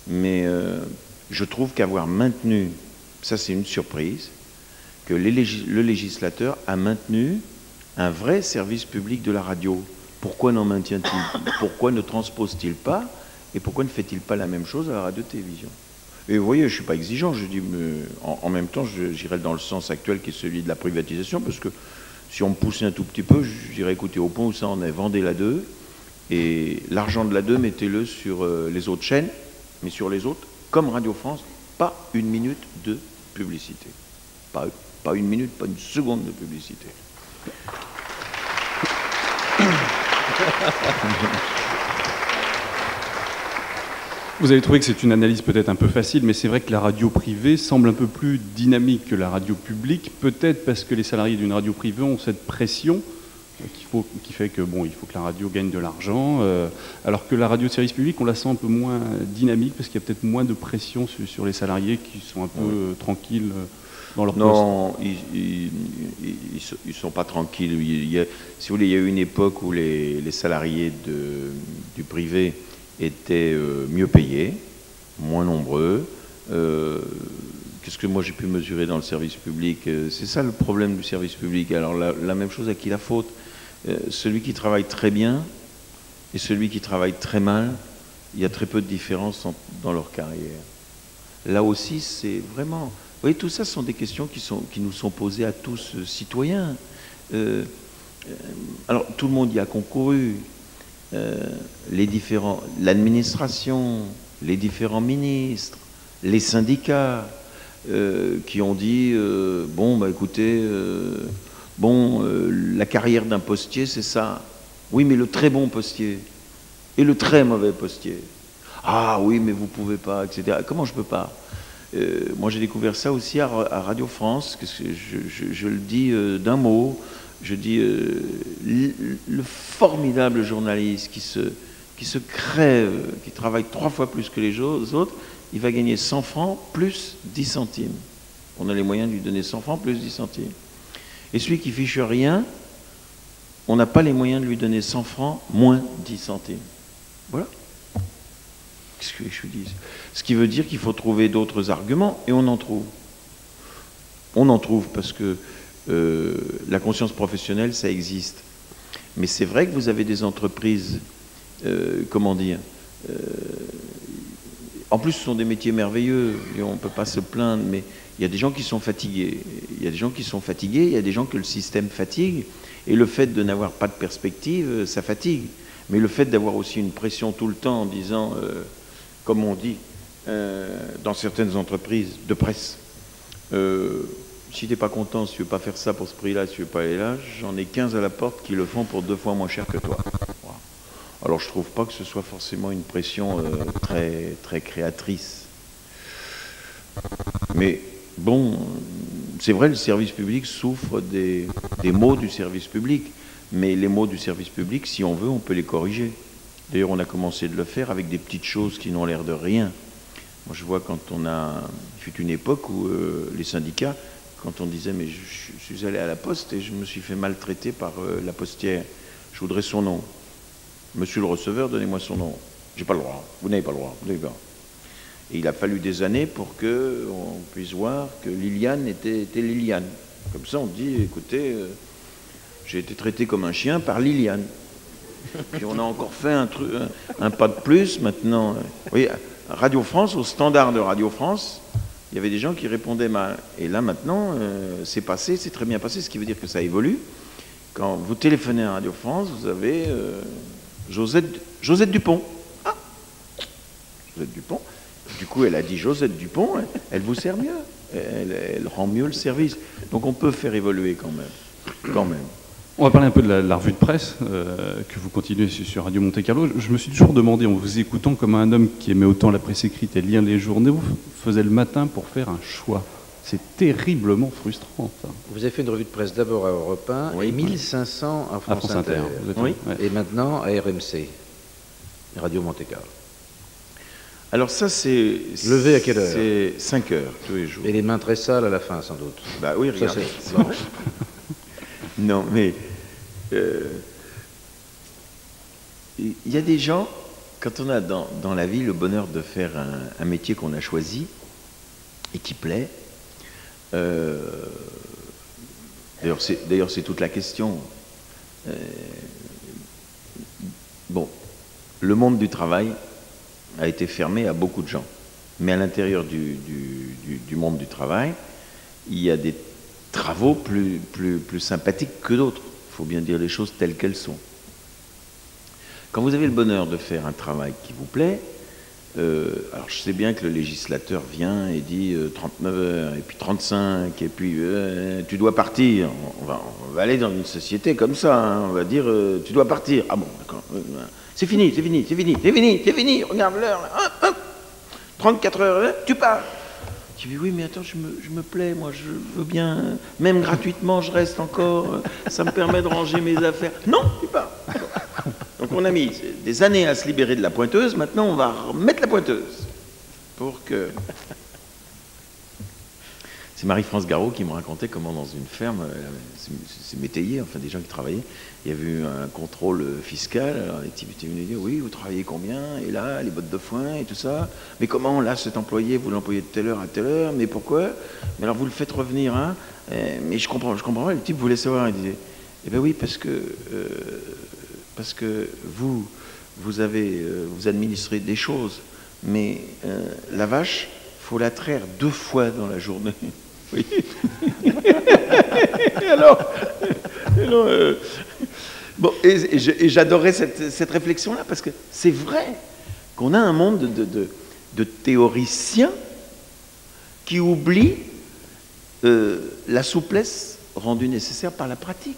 mais je trouve qu'avoir maintenu, ça c'est une surprise, que le législateur a maintenu un vrai service public de la radio. Pourquoi n'en maintient-il? Pourquoi ne transpose-t-il pas? Et pourquoi ne fait-il pas la même chose à la radio-télévision? Et vous voyez, je ne suis pas exigeant, je dis, mais en même temps, j'irai dans le sens actuel qui est celui de la privatisation, parce que si on me poussait un tout petit peu, je dirais, écoutez, au point où ça en est, vendez la 2, et l'argent de la 2, mettez-le sur les autres chaînes, mais sur les autres, comme Radio France, pas une minute de publicité. Pas une minute, pas une seconde de publicité. Vous avez trouvé que c'est une analyse peut-être un peu facile, mais c'est vrai que la radio privée semble un peu plus dynamique que la radio publique, peut-être parce que les salariés d'une radio privée ont cette pression qui fait que bon, il faut que la radio gagne de l'argent, alors que la radio de service public, on la sent un peu moins dynamique parce qu'il y a peut-être moins de pression sur les salariés qui sont un peu tranquilles dans leur poste. Non, ils sont pas tranquilles. Si vous voulez, il y a eu une époque où les salariés du privé étaient mieux payés, moins nombreux. Qu'est-ce que moi j'ai pu mesurer dans le service public? C'est ça le problème du service public. Alors la même chose, à qui la faute? Celui qui travaille très bien et celui qui travaille très mal, il y a très peu de différence dans leur carrière. Là aussi, c'est vraiment... Vous voyez, tout ça sont des questions qui nous sont posées à tous, citoyens. Alors, tout le monde y a concouru. L'administration, les différents ministres, les syndicats, qui ont dit bon, bah écoutez, la carrière d'un postier, c'est ça. Oui, mais le très bon postier et le très mauvais postier. Ah oui, mais vous pouvez pas, etc. Comment je peux pas? Moi, j'ai découvert ça aussi à Radio France, que je le dis d'un mot. Je dis le formidable journaliste qui se crève, qui travaille 3 fois plus que les autres, il va gagner 100 francs plus 10 centimes. On a les moyens de lui donner 100 francs plus 10 centimes. Et celui qui fiche rien, on n'a pas les moyens de lui donner 100 francs moins 10 centimes. Voilà. Qu'est-ce que je dis? Ce qui veut dire qu'il faut trouver d'autres arguments, et on en trouve. On en trouve parce que la conscience professionnelle, ça existe. Mais c'est vrai que vous avez des entreprises, comment dire, en plus ce sont des métiers merveilleux, et on ne peut pas se plaindre, mais il y a des gens qui sont fatigués. Il y a des gens qui sont fatigués, il y a des gens que le système fatigue, et le fait de n'avoir pas de perspective, ça fatigue. Mais le fait d'avoir aussi une pression tout le temps en disant, comme on dit dans certaines entreprises de presse, si tu n'es pas content, si tu ne veux pas faire ça pour ce prix-là, si tu ne veux pas aller là, j'en ai 15 à la porte qui le font pour 2 fois moins cher que toi. Voilà. Alors je ne trouve pas que ce soit forcément une pression très, très créatrice. Mais bon, c'est vrai, le service public souffre des maux du service public. Mais les maux du service public, si on veut, on peut les corriger. D'ailleurs, on a commencé de le faire avec des petites choses qui n'ont l'air de rien. Moi, je vois quand il fut une époque où les syndicats, quand on disait, mais je suis allé à la poste et je me suis fait maltraiter par la postière, je voudrais son nom. Monsieur le receveur, donnez-moi son nom. J'ai pas le droit. Vous n'avez pas le droit. Vous n'avez pas. Et il a fallu des années pour qu'on puisse voir que Liliane était Liliane. Comme ça, on dit, écoutez, j'ai été traité comme un chien par Liliane. Puis on a encore fait un pas de plus maintenant. Vous voyez, Radio France, au standard de Radio France, il y avait des gens qui répondaient mal. Et là maintenant, c'est passé, c'est très bien passé, ce qui veut dire que ça évolue. Quand vous téléphonez à Radio France, vous avez Josette Dupont. Ah, Josette Dupont. Du coup, elle a dit Josette Dupont, elle vous sert mieux. Elle rend mieux le service. Donc on peut faire évoluer quand même. Quand même. On va parler un peu de la revue de presse que vous continuez sur Radio Monte Carlo. Je me suis toujours demandé, en vous écoutant, comment un homme qui aimait autant la presse écrite et lire les journaux faisait le matin pour faire un choix. C'est terriblement frustrant, ça. Vous avez fait une revue de presse d'abord à Europe 1 oui, et 1500 à France Inter. Oui. Ouais. Et maintenant à RMC, Radio Monte Carlo. Alors ça, c'est... Levé à quelle heure? C'est 5 heures, tous les jours. Et les mains très sales à la fin, sans doute. Bah oui, regardez. Ça, bon. Non, mais... il y a des gens, quand on a dans la vie le bonheur de faire un métier qu'on a choisi et qui plaît, d'ailleurs c'est toute la question. Bon, le monde du travail a été fermé à beaucoup de gens. Mais à l'intérieur du monde du travail, il y a des travaux plus sympathiques que d'autres. Il faut bien dire les choses telles qu'elles sont. Quand vous avez le bonheur de faire un travail qui vous plaît, alors je sais bien que le législateur vient et dit 39 heures, et puis 35, et puis tu dois partir. On va aller dans une société comme ça, hein. On va dire tu dois partir. Ah bon, d'accord. C'est fini, regarde l'heure. 34 heures, tu pars. Tu dis, oui, mais attends, je me plais, moi, je veux bien, même gratuitement, je reste encore, ça me permet de ranger mes affaires. Non, tu pars. Donc on a mis des années à se libérer de la pointeuse, maintenant on va remettre la pointeuse. Pour que... C'est Marie-France Garot qui me racontait comment dans une ferme, c'est métayer, enfin des gens qui travaillaient, il y avait eu un contrôle fiscal, alors les types étaient venus dire, oui, vous travaillez combien, et là, les bottes de foin et tout ça, mais comment, là, cet employé, vous l'employez de telle heure à telle heure, mais pourquoi? Mais alors vous le faites revenir, hein, mais je comprends pas, le type voulait savoir, il disait, eh bien oui, parce que vous administrez des choses, mais la vache, faut la traire 2 fois dans la journée. Oui. Bon, et j'adorais cette réflexion-là, parce que c'est vrai qu'on a un monde de théoriciens qui oublient la souplesse rendue nécessaire par la pratique.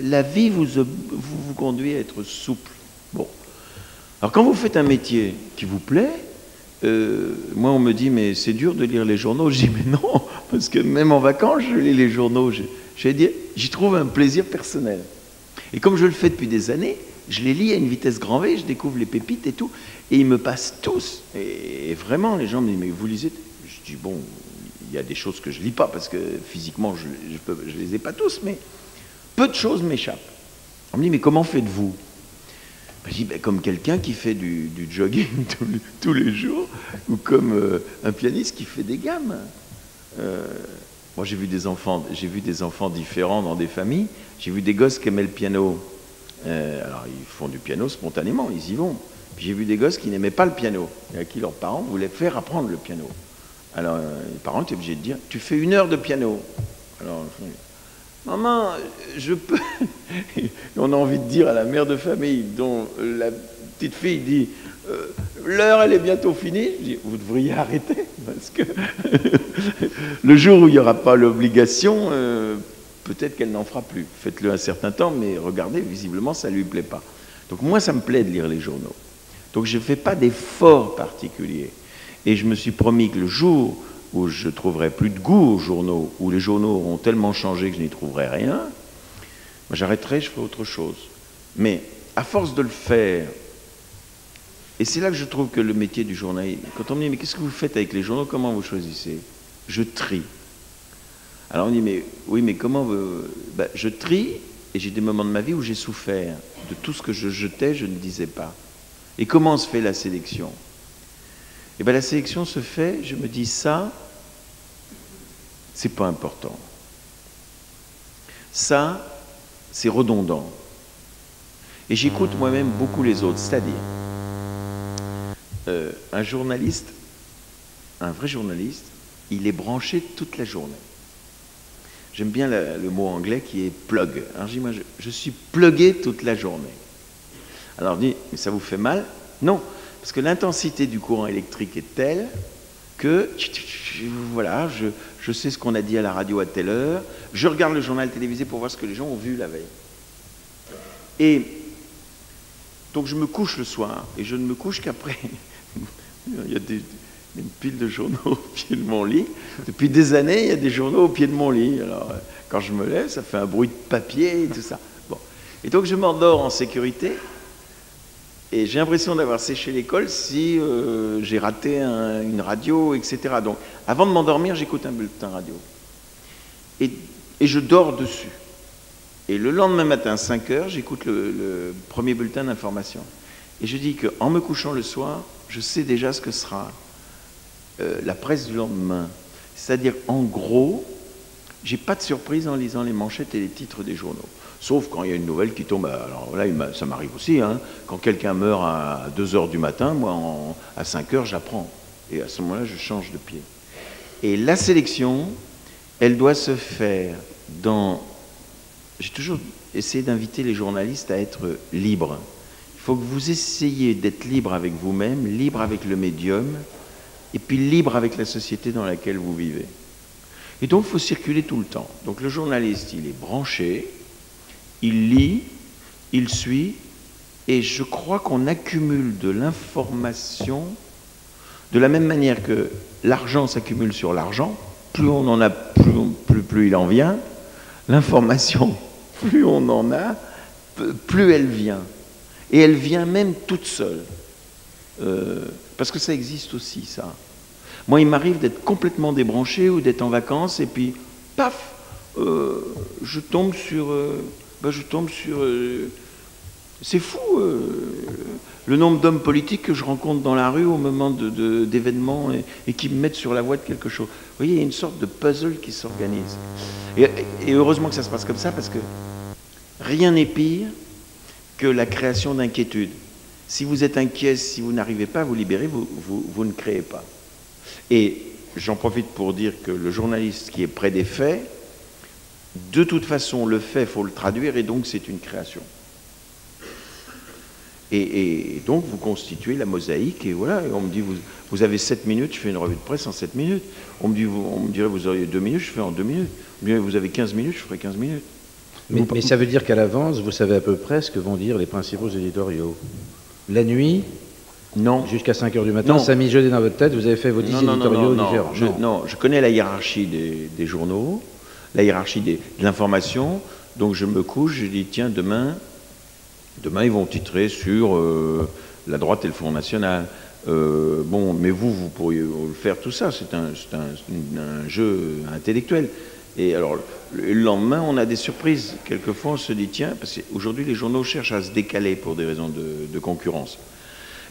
La vie vous conduit à être souple. Bon. Alors quand vous faites un métier qui vous plaît, moi on me dit mais c'est dur de lire les journaux. Je dis mais non, parce que même en vacances je lis les journaux. J'y trouve un plaisir personnel. Et comme je le fais depuis des années, je les lis à une vitesse grand V, je découvre les pépites et tout, et ils me passent tous. Et vraiment les gens me disent mais vous lisez? Je dis bon, il y a des choses que je lis pas parce que physiquement je les ai pas tous, mais peu de choses m'échappent. On me dit mais comment faites-vous? Je dis, ben, comme quelqu'un qui fait du jogging tous les jours, ou comme un pianiste qui fait des gammes. Moi, j'ai vu des enfants différents dans des familles. J'ai vu des gosses qui aimaient le piano. Alors, ils font du piano spontanément, ils y vont. Puis j'ai vu des gosses qui n'aimaient pas le piano, et à qui leurs parents voulaient faire apprendre le piano. Alors, les parents étaient obligés de dire, tu fais 1 heure de piano. Alors, maman, je peux... On a envie de dire à la mère de famille, dont la petite fille dit l'heure elle est bientôt finie, je dis vous devriez arrêter, parce que le jour où il n'y aura pas l'obligation, peut-être qu'elle n'en fera plus. Faites-le un certain temps, mais regardez, visiblement ça ne lui plaît pas. Donc moi ça me plaît de lire les journaux. Donc je ne fais pas d'efforts particuliers. Et je me suis promis que le jour où je trouverai plus de goût aux journaux, où les journaux auront tellement changé que je n'y trouverai rien, j'arrêterai, je ferai autre chose. Mais à force de le faire, et c'est là que je trouve que le métier du journaliste, quand on me dit mais qu'est-ce que vous faites avec les journaux, comment vous choisissez? Je trie. Alors on dit mais oui mais comment je trie, et j'ai des moments de ma vie où j'ai souffert de tout ce que je jetais, je ne disais pas. Et comment se fait la sélection? Et bien la sélection se fait, je me dis ça, c'est pas important. Ça, c'est redondant. Et j'écoute moi-même beaucoup les autres, c'est-à-dire un journaliste, un vrai journaliste, il est branché toute la journée. J'aime bien le mot anglais qui est plug. Alors je dis moi, je suis plugué toute la journée. Alors on dit, mais ça vous fait mal? Non, parce que l'intensité du courant électrique est telle que, voilà, je sais ce qu'on a dit à la radio à telle heure, je regarde le journal télévisé pour voir ce que les gens ont vu la veille. Et donc je me couche le soir, et je ne me couche qu'après. Il y a une pile de journaux au pied de mon lit. Depuis des années, il y a des journaux au pied de mon lit. Alors, quand je me lève, ça fait un bruit de papier et tout ça. Bon. Et donc, je m'endors en sécurité. Et j'ai l'impression d'avoir séché l'école si j'ai raté une radio, etc. Donc, avant de m'endormir, j'écoute un bulletin radio. Et je dors dessus. Et le lendemain matin, 5 heures, j'écoute le premier bulletin d'information. Et je dis qu'en me couchant le soir, je sais déjà ce que sera la presse du lendemain. C'est-à-dire, en gros, j'ai pas de surprise en lisant les manchettes et les titres des journaux. Sauf quand il y a une nouvelle qui tombe. Alors là, ça m'arrive aussi. Hein, quand quelqu'un meurt à 2 heures du matin, moi, à 5 heures, j'apprends. Et à ce moment-là, je change de pied. Et la sélection, elle doit se faire dans... J'ai toujours essayé d'inviter les journalistes à être libres. Il faut que vous essayiez d'être libre avec vous-même, libre avec le médium, et puis libre avec la société dans laquelle vous vivez. Et donc, il faut circuler tout le temps. Donc, le journaliste, il est branché, il lit, il suit, et je crois qu'on accumule de l'information De la même manière que l'argent s'accumule sur l'argent, plus on en a, plus il en vient. L'information, plus on en a, plus elle vient. Et elle vient même toute seule. Parce que ça existe aussi, ça. Moi, il m'arrive d'être complètement débranché ou d'être en vacances, et puis, paf, je tombe sur... c'est fou, le nombre d'hommes politiques que je rencontre dans la rue au moment d'événements et qui me mettent sur la voie de quelque chose. Vous voyez, il y a une sorte de puzzle qui s'organise. Et heureusement que ça se passe comme ça, parce que rien n'est pire que la création d'inquiétudes. Si vous êtes inquiet, si vous n'arrivez pas à vous libérer, vous ne créez pas. Et j'en profite pour dire que le journaliste qui est près des faits, de toute façon, le fait, il faut le traduire, et donc c'est une création. Et donc vous constituez la mosaïque, et voilà, et on me dit, vous avez 7 minutes, je fais une revue de presse en 7 minutes. On me dirait, vous auriez 2 minutes, je fais en 2 minutes. On me dirait, vous avez 15 minutes, je ferai 15 minutes. Mais ça veut dire qu'à l'avance, vous savez à peu près ce que vont dire les principaux éditoriaux. La nuit, non, jusqu'à 5 heures du matin, ça a mijoté dans votre tête, vous avez fait vos 10 éditoriaux différents. Non, je connais la hiérarchie des journaux, la hiérarchie de l'information, donc je me couche, je dis, tiens, demain ils vont titrer sur la droite et le Front National. Bon, mais vous pourriez faire tout ça, c'est un jeu intellectuel. Et alors, le lendemain, on a des surprises. Quelquefois, on se dit, tiens, parce qu'aujourd'hui, les journaux cherchent à se décaler pour des raisons de concurrence.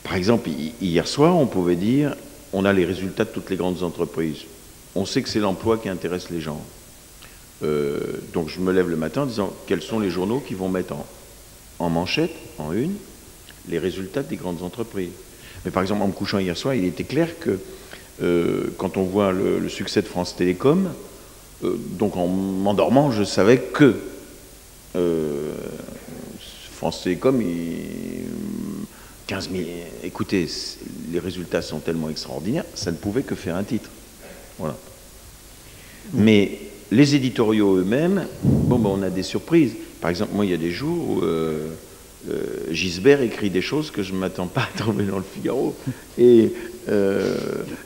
Par exemple, hier soir, on pouvait dire, on a les résultats de toutes les grandes entreprises. On sait que c'est l'emploi qui intéresse les gens. Donc, je me lève le matin en disant, quels sont les journaux qui vont mettre en manchette, en une, les résultats des grandes entreprises. Mais par exemple, en me couchant hier soir, il était clair que quand on voit le succès de France Télécom, donc en m'endormant, je savais que France Télécom, 15 000... Écoutez, les résultats sont tellement extraordinaires, ça ne pouvait que faire un titre. Voilà. Mais les éditoriaux eux-mêmes, bon, ben, on a des surprises. Par exemple, moi, il y a des jours où Gisbert écrit des choses que je ne m'attends pas à trouver dans le Figaro. Et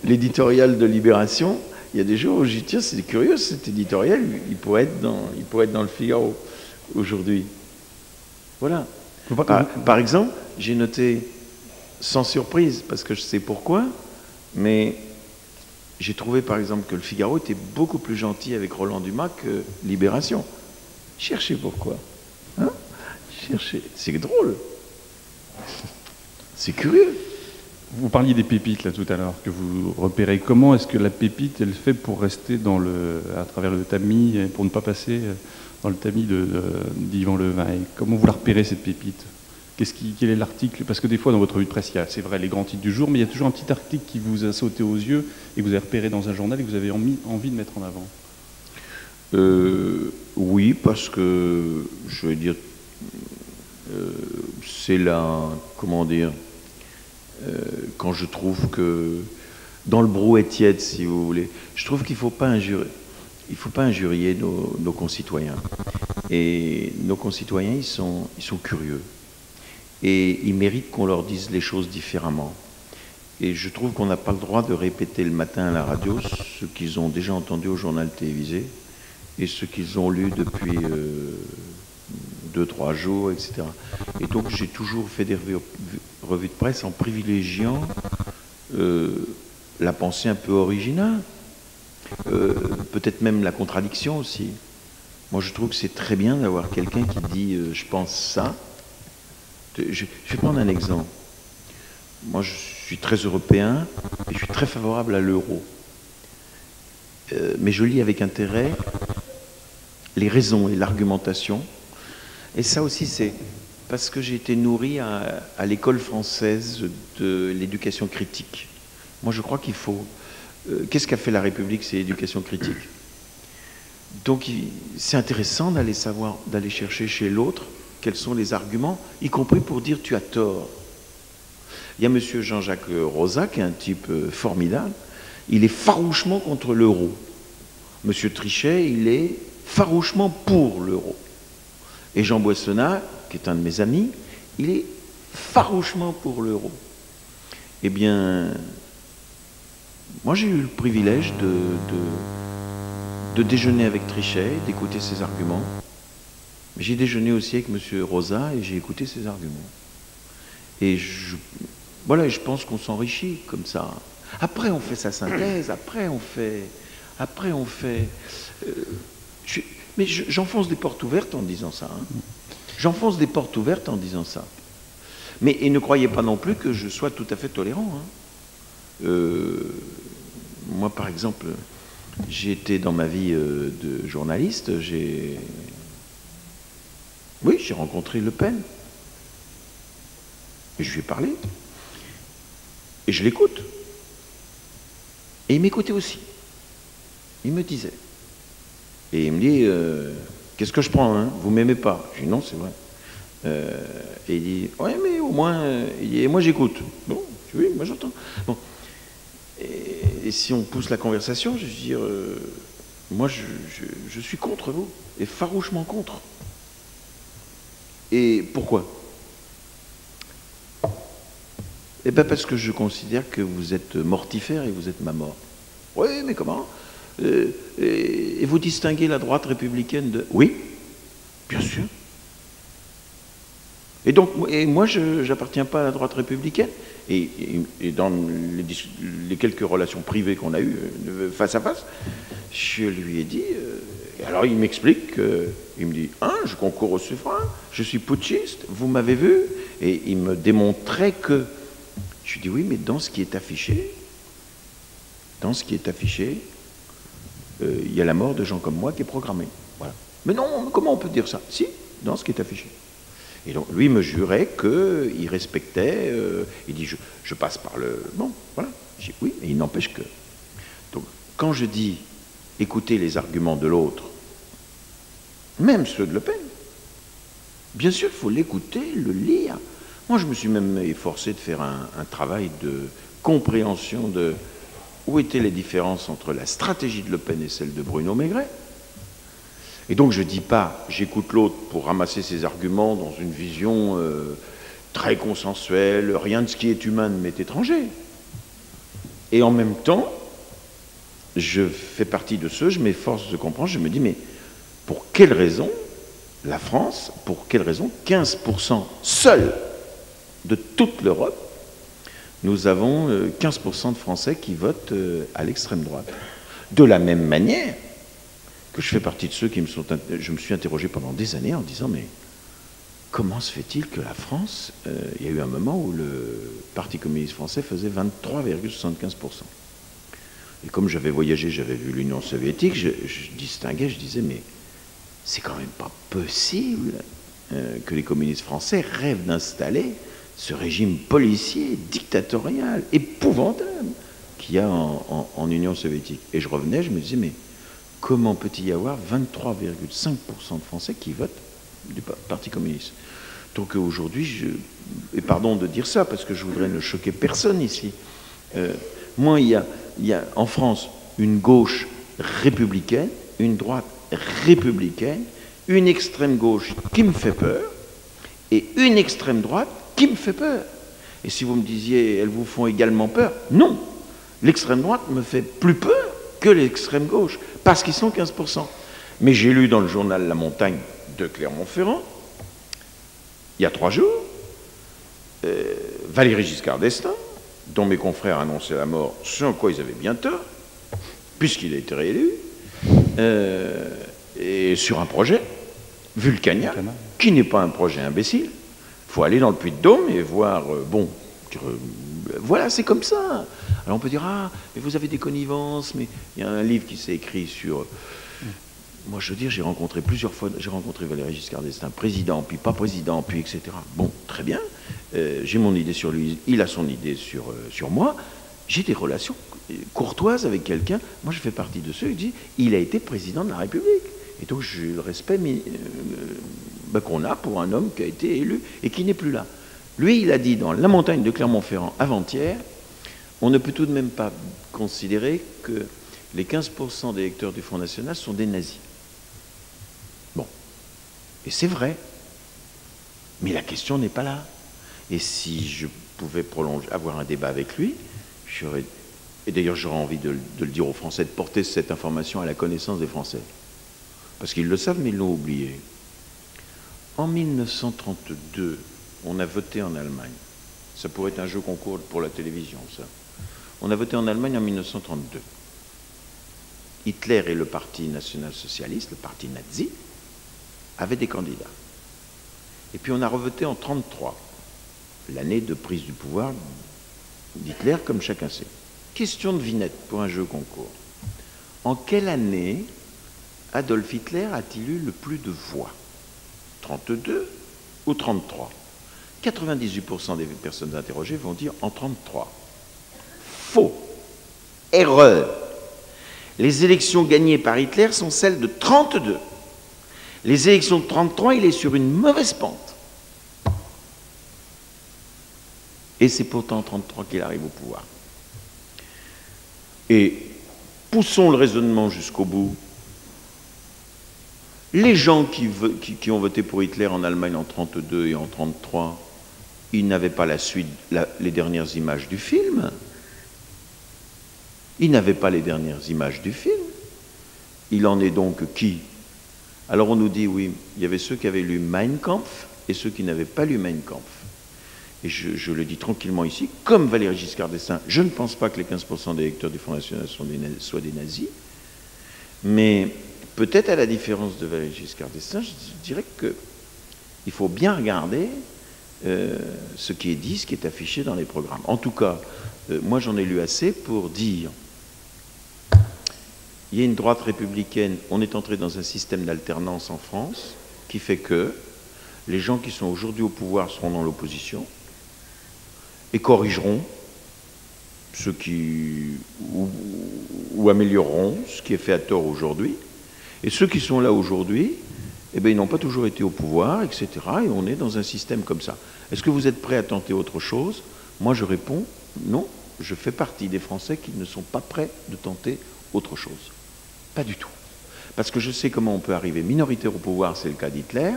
l'éditorial de Libération, il y a des jours où je dis, tiens, c'est curieux, cet éditorial, il pourrait être dans le Figaro aujourd'hui. Voilà. Par exemple, j'ai noté, sans surprise, parce que je sais pourquoi, mais j'ai trouvé, par exemple, que le Figaro était beaucoup plus gentil avec Roland Dumas que Libération. Cherchez pourquoi. Hein? Cherchez. C'est drôle. C'est curieux. Vous parliez des pépites là tout à l'heure que vous repérez. Comment est-ce que la pépite elle fait pour rester à travers le tamis, pour ne pas passer dans le tamis d'Yvan Levaille? Comment vous la repérez cette pépite? Quel est l'article? Parce que des fois dans votre revue de presse, il y a, c'est vrai, les grands titres du jour, mais il y a toujours un petit article qui vous a sauté aux yeux et que vous avez repéré dans un journal et que vous avez envie de mettre en avant. Oui, parce que je vais dire, c'est là, comment dire, quand je trouve que dans le brouet tiède, si vous voulez, je trouve qu'il ne faut pas injurier. Il ne faut pas injurier nos concitoyens. Et nos concitoyens, ils sont curieux. Et ils méritent qu'on leur dise les choses différemment. Et je trouve qu'on n'a pas le droit de répéter le matin à la radio ce qu'ils ont déjà entendu au journal télévisé et ce qu'ils ont lu depuis 2-3 jours, etc. Et donc j'ai toujours fait des revues de presse en privilégiant la pensée un peu originale, peut-être même la contradiction aussi. Moi je trouve que c'est très bien d'avoir quelqu'un qui dit je pense ça. Je vais prendre un exemple. Moi je suis très européen et je suis très favorable à l'euro. Mais je lis avec intérêt les raisons et l'argumentation. Et ça aussi, c'est parce que j'ai été nourri à l'école française de l'éducation critique. Moi, je crois qu'il faut... Qu'est-ce qu'a fait la République? C'est l'éducation critique. Donc, c'est intéressant d'aller chercher chez l'autre quels sont les arguments, y compris pour dire « tu as tort ». Il y a M. Jean-Jacques Rosa, qui est un type formidable. Il est farouchement contre l'euro. M. Trichet, il est farouchement pour l'euro. Et Jean Boissonnat, qui est un de mes amis, il est farouchement pour l'euro. Eh bien, Moi, j'ai eu le privilège de déjeuner avec Trichet, d'écouter ses arguments. J'ai déjeuné aussi avec M. Rosa et j'ai écouté ses arguments. Et voilà, je pense qu'on s'enrichit comme ça. Après, on fait sa synthèse, après on fait... mais j'enfonce des portes ouvertes en disant ça. Hein. J'enfonce des portes ouvertes en disant ça. Mais et ne croyez pas non plus que je sois tout à fait tolérant. Hein. Moi, par exemple, j'ai été dans ma vie de journaliste, oui, j'ai rencontré Le Pen. Et je lui ai parlé. Et je l'écoute. Et il m'écoutait aussi. Il me disait. Et il me dit, qu'est-ce que je prends, hein? Vous m'aimez pas? Je dis, non, c'est vrai. Et il dit, ouais, mais au moins, il dit, et moi j'écoute. Bon, oui, moi j'entends. Bon. Et si on pousse la conversation, je veux dire, moi je suis contre vous, et farouchement contre. Et pourquoi? Eh bien parce que je considère que vous êtes mortifère et vous êtes ma mort. Oui, mais comment? Et vous distinguez la droite républicaine de... Oui, bien sûr. Et donc, moi, je n'appartiens pas à la droite républicaine. Et dans les quelques relations privées qu'on a eues face à face, je lui ai dit... et alors, il m'explique, il me dit, je concours au suffrage, je suis putschiste, vous m'avez vu. Et il me démontrait que... Je lui dis, oui, mais dans ce qui est affiché, il y a la mort de gens comme moi qui est programmée. Voilà. Mais non, comment on peut dire ça? Si, dans ce qui est affiché. Et donc, lui me jurait qu'il respectait, il dit, je passe par le... Bon, voilà. J'ai dit, oui, mais il n'empêche que... Donc, quand je dis, écoutez les arguments de l'autre, même ceux de Le Pen, bien sûr, il faut l'écouter, le lire. Moi, je me suis même efforcé de faire un travail de compréhension de où étaient les différences entre la stratégie de Le Pen et celle de Bruno Maigret. Et donc je ne dis pas, j'écoute l'autre pour ramasser ses arguments dans une vision très consensuelle, rien de ce qui est humain ne m'est étranger. Et en même temps, je fais partie de ceux, je m'efforce de comprendre, je me dis, mais pour quelle raison la France, pour quelle raison 15% seul de toute l'Europe, nous avons 15% de Français qui votent à l'extrême droite. De la même manière que je fais partie de ceux je me suis interrogé pendant des années en disant, mais comment se fait-il que la France, il y a eu un moment où le Parti communiste français faisait 23,75%. Et comme j'avais voyagé, j'avais vu l'Union soviétique, je distinguais, je disais, mais c'est quand même pas possible que les communistes français rêvent d'installer ce régime policier, dictatorial, épouvantable qu'il y a en Union soviétique. Et je revenais, je me disais, mais comment peut-il y avoir 23,5% de Français qui votent du Parti communiste? Donc aujourd'hui, et pardon de dire ça, parce que je voudrais ne choquer personne ici, moi, il y a en France une gauche républicaine, une droite républicaine, une extrême gauche qui me fait peur, et une extrême droite qui me fait peur. Et si vous me disiez, elles vous font également peur? Non, l'extrême droite me fait plus peur que l'extrême gauche, parce qu'ils sont 15%. Mais j'ai lu dans le journal La Montagne de Clermont-Ferrand, il y a 3 jours, Valéry Giscard d'Estaing, dont mes confrères annonçaient la mort, ce en quoi ils avaient bien tort, puisqu'il a été réélu, et sur un projet, Vulcania, qui n'est pas un projet imbécile. Il faut aller dans le Puy-de-Dôme et voir, voilà, c'est comme ça. Alors on peut dire, mais vous avez des connivences, mais il y a un livre qui s'est écrit sur... Moi, je veux dire, j'ai rencontré plusieurs fois, j'ai rencontré Valéry Giscard d'Estaing, président, puis pas président, puis etc. Bon, très bien, j'ai mon idée sur lui, il a son idée sur moi, j'ai des relations courtoises avec quelqu'un, moi je fais partie de ceux qui disent, il a été président de la République. Et donc j'ai le respect qu'on a pour un homme qui a été élu et qui n'est plus là. Lui, il a dit dans La Montagne de Clermont-Ferrand avant-hier, on ne peut tout de même pas considérer que les 15% des électeurs du Front National sont des nazis. Bon, et c'est vrai, mais la question n'est pas là. Et si je pouvais avoir un débat avec lui, et d'ailleurs j'aurais envie de le dire aux Français, de porter cette information à la connaissance des Français. Parce qu'ils le savent, mais ils l'ont oublié. En 1932, on a voté en Allemagne. Ça pourrait être un jeu concours pour la télévision, ça. On a voté en Allemagne en 1932. Hitler et le Parti national-socialiste, le parti nazi, avaient des candidats. Et puis on a revoté en 1933, l'année de prise du pouvoir d'Hitler, comme chacun sait. Question de devinette pour un jeu concours. En quelle année Adolf Hitler a-t-il eu le plus de voix? 32 ou 33? 98% des personnes interrogées vont dire en 33. Faux. Erreur. Les élections gagnées par Hitler sont celles de 32. Les élections de 33, il est sur une mauvaise pente. Et c'est pourtant en 33 qu'il arrive au pouvoir. Et poussons le raisonnement jusqu'au bout. Les gens qui ont voté pour Hitler en Allemagne en 32 et en 33, ils n'avaient pas la suite, les dernières images du film. Ils n'avaient pas les dernières images du film. Il en est donc qui? Alors on nous dit, oui, il y avait ceux qui avaient lu Mein Kampf et ceux qui n'avaient pas lu Mein Kampf. Et je le dis tranquillement ici, comme Valéry Giscard d'Estaing, je ne pense pas que les 15% des lecteurs du Front National soient des nazis, mais peut-être à la différence de Valéry Giscard d'Estaing, je dirais qu'il faut bien regarder ce qui est dit, ce qui est affiché dans les programmes. En tout cas, moi j'en ai lu assez pour dire il y a une droite républicaine, on est entré dans un système d'alternance en France qui fait que les gens qui sont aujourd'hui au pouvoir seront dans l'opposition et corrigeront ce qui ou amélioreront ce qui est fait à tort aujourd'hui. Et ceux qui sont là aujourd'hui, eh bien, ils n'ont pas toujours été au pouvoir, etc. Et on est dans un système comme ça. Est-ce que vous êtes prêts à tenter autre chose? Moi, je réponds non. Je fais partie des Français qui ne sont pas prêts de tenter autre chose. Pas du tout. Parce que je sais comment on peut arriver minoritaire au pouvoir, c'est le cas d'Hitler,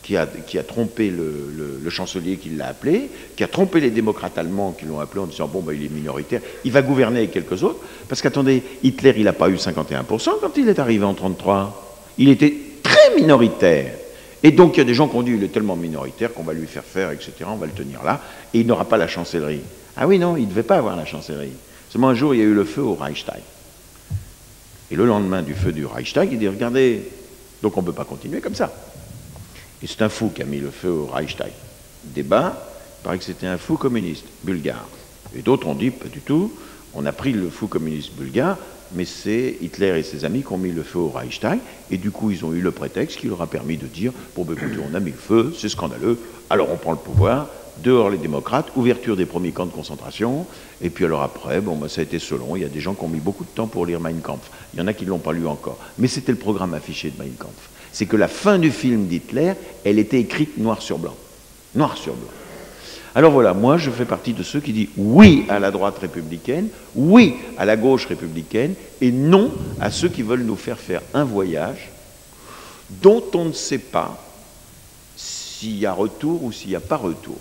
qui a trompé le chancelier qui l'a appelé, qui a trompé les démocrates allemands qui l'ont appelé en disant bon, ben, il est minoritaire, il va gouverner avec quelques autres. Parce qu'attendez, Hitler, il n'a pas eu 51% quand il est arrivé en 1933. Il était très minoritaire. Et donc il y a des gens qui ont dit il est tellement minoritaire qu'on va lui faire, etc., on va le tenir là, et il n'aura pas la chancellerie. Ah oui, non, il ne devait pas avoir la chancellerie. Seulement un jour, il y a eu le feu au Reichstag. Et le lendemain du feu du Reichstag, il dit regardez, donc on ne peut pas continuer comme ça. Et c'est un fou qui a mis le feu au Reichstag. Débat, il paraît que c'était un fou communiste bulgare. Et d'autres ont dit pas du tout, on a pris le fou communiste bulgare, mais c'est Hitler et ses amis qui ont mis le feu au Reichstag, et du coup ils ont eu le prétexte qui leur a permis de dire bon ben écoutez, on a mis le feu, c'est scandaleux, alors on prend le pouvoir, dehors les démocrates, ouverture des premiers camps de concentration, et puis alors après, bon ben ça a été selon, il y a des gens qui ont mis beaucoup de temps pour lire Mein Kampf, il y en a qui ne l'ont pas lu encore, mais c'était le programme affiché de Mein Kampf, c'est que la fin du film d'Hitler, elle était écrite noir sur blanc, noir sur blanc. Alors voilà, moi je fais partie de ceux qui disent oui à la droite républicaine, oui à la gauche républicaine, et non à ceux qui veulent nous faire un voyage dont on ne sait pas s'il y a retour ou s'il n'y a pas retour.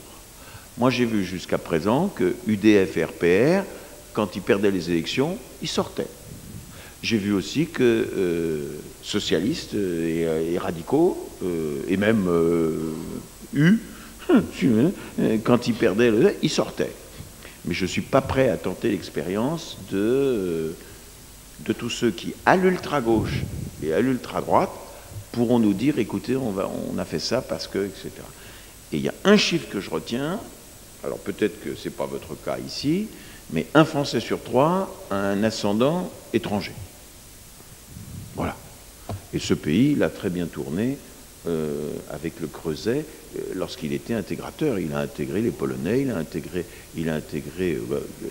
Moi j'ai vu jusqu'à présent que UDF et RPR, quand ils perdaient les élections, ils sortaient. J'ai vu aussi que socialistes et radicaux, et même quand ils perdaient, ils sortaient. Mais je ne suis pas prêt à tenter l'expérience de tous ceux qui, à l'ultra-gauche et à l'ultra-droite, pourront nous dire, écoutez, on a fait ça parce que, etc. Et il y a un chiffre que je retiens, alors peut-être que ce n'est pas votre cas ici, mais un Français sur 3 a un ascendant étranger. Voilà. Et ce pays l'a très bien tourné avec le Creuset lorsqu'il était intégrateur. Il a intégré les Polonais, il a intégré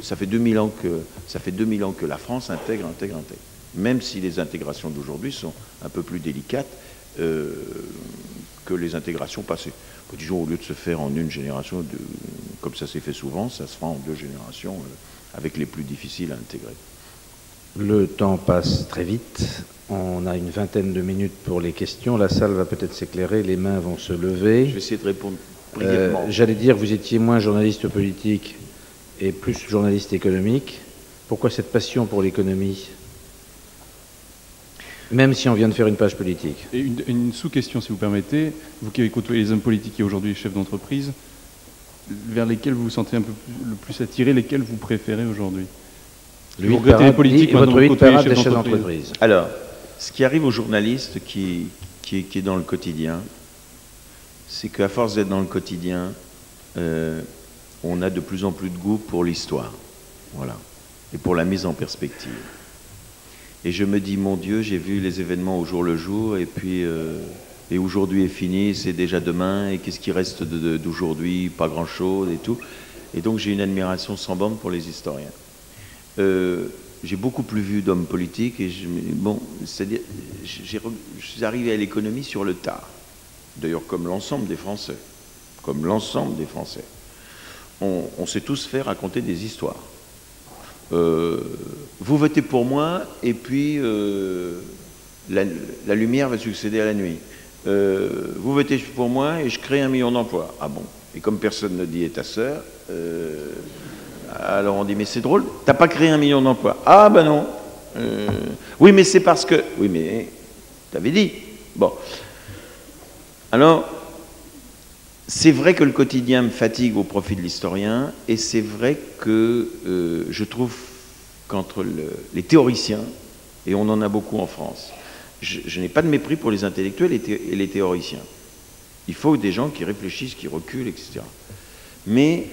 ça fait 2000 ans que la France intègre. Même si les intégrations d'aujourd'hui sont un peu plus délicates que les intégrations passées. Disons, au lieu de se faire en une génération, comme ça s'est fait souvent, ça se fera en 2 générations avec les plus difficiles à intégrer. Le temps passe très vite. On a une vingtaine de minutes pour les questions. La salle va peut-être s'éclairer, les mains vont se lever. Je vais essayer de répondre brièvement. J'allais dire, vous étiez moins journaliste politique et plus journaliste économique. Pourquoi cette passion pour l'économie? Même si on vient de faire une page politique. Et une sous-question, si vous permettez, vous qui avez côtoyé les hommes politiques et aujourd'hui les chefs d'entreprise, vers lesquels vous vous sentez un peu le plus attiré, lesquels vous préférez aujourd'hui? Vous regrettez les politiques, votre 8 parade des chefs d'entreprise. Alors, ce qui arrive aux journalistes qui est dans le quotidien, c'est qu'à force d'être dans le quotidien, on a de plus en plus de goût pour l'histoire, voilà, et pour la mise en perspective. Et je me dis, mon Dieu, j'ai vu les événements au jour le jour, et puis et aujourd'hui est fini, c'est déjà demain, et qu'est-ce qui reste d'aujourd'hui? Pas grand-chose et tout. Et donc j'ai une admiration sans borne pour les historiens. J'ai beaucoup plus vu d'hommes politiques, et bon, c'est-à-dire, je suis arrivé à l'économie sur le tard. D'ailleurs, comme l'ensemble des Français. Comme l'ensemble des Français. On sait tous faire raconter des histoires. Vous votez pour moi, et puis la lumière va succéder à la nuit. Vous votez pour moi, et je crée 1 million d'emplois. Ah bon? Et comme personne ne dit « et ta sœur », alors on dit « mais c'est drôle, t'as pas créé 1 million d'emplois ». Ah ben non. Oui, mais c'est parce que... Oui, mais t'avais dit. Bon. Alors, c'est vrai que le quotidien me fatigue au profit de l'historien, et c'est vrai que je trouve qu'entre les théoriciens, et on en a beaucoup en France, je n'ai pas de mépris pour les intellectuels et les théoriciens. Il faut des gens qui réfléchissent, qui reculent, etc. Mais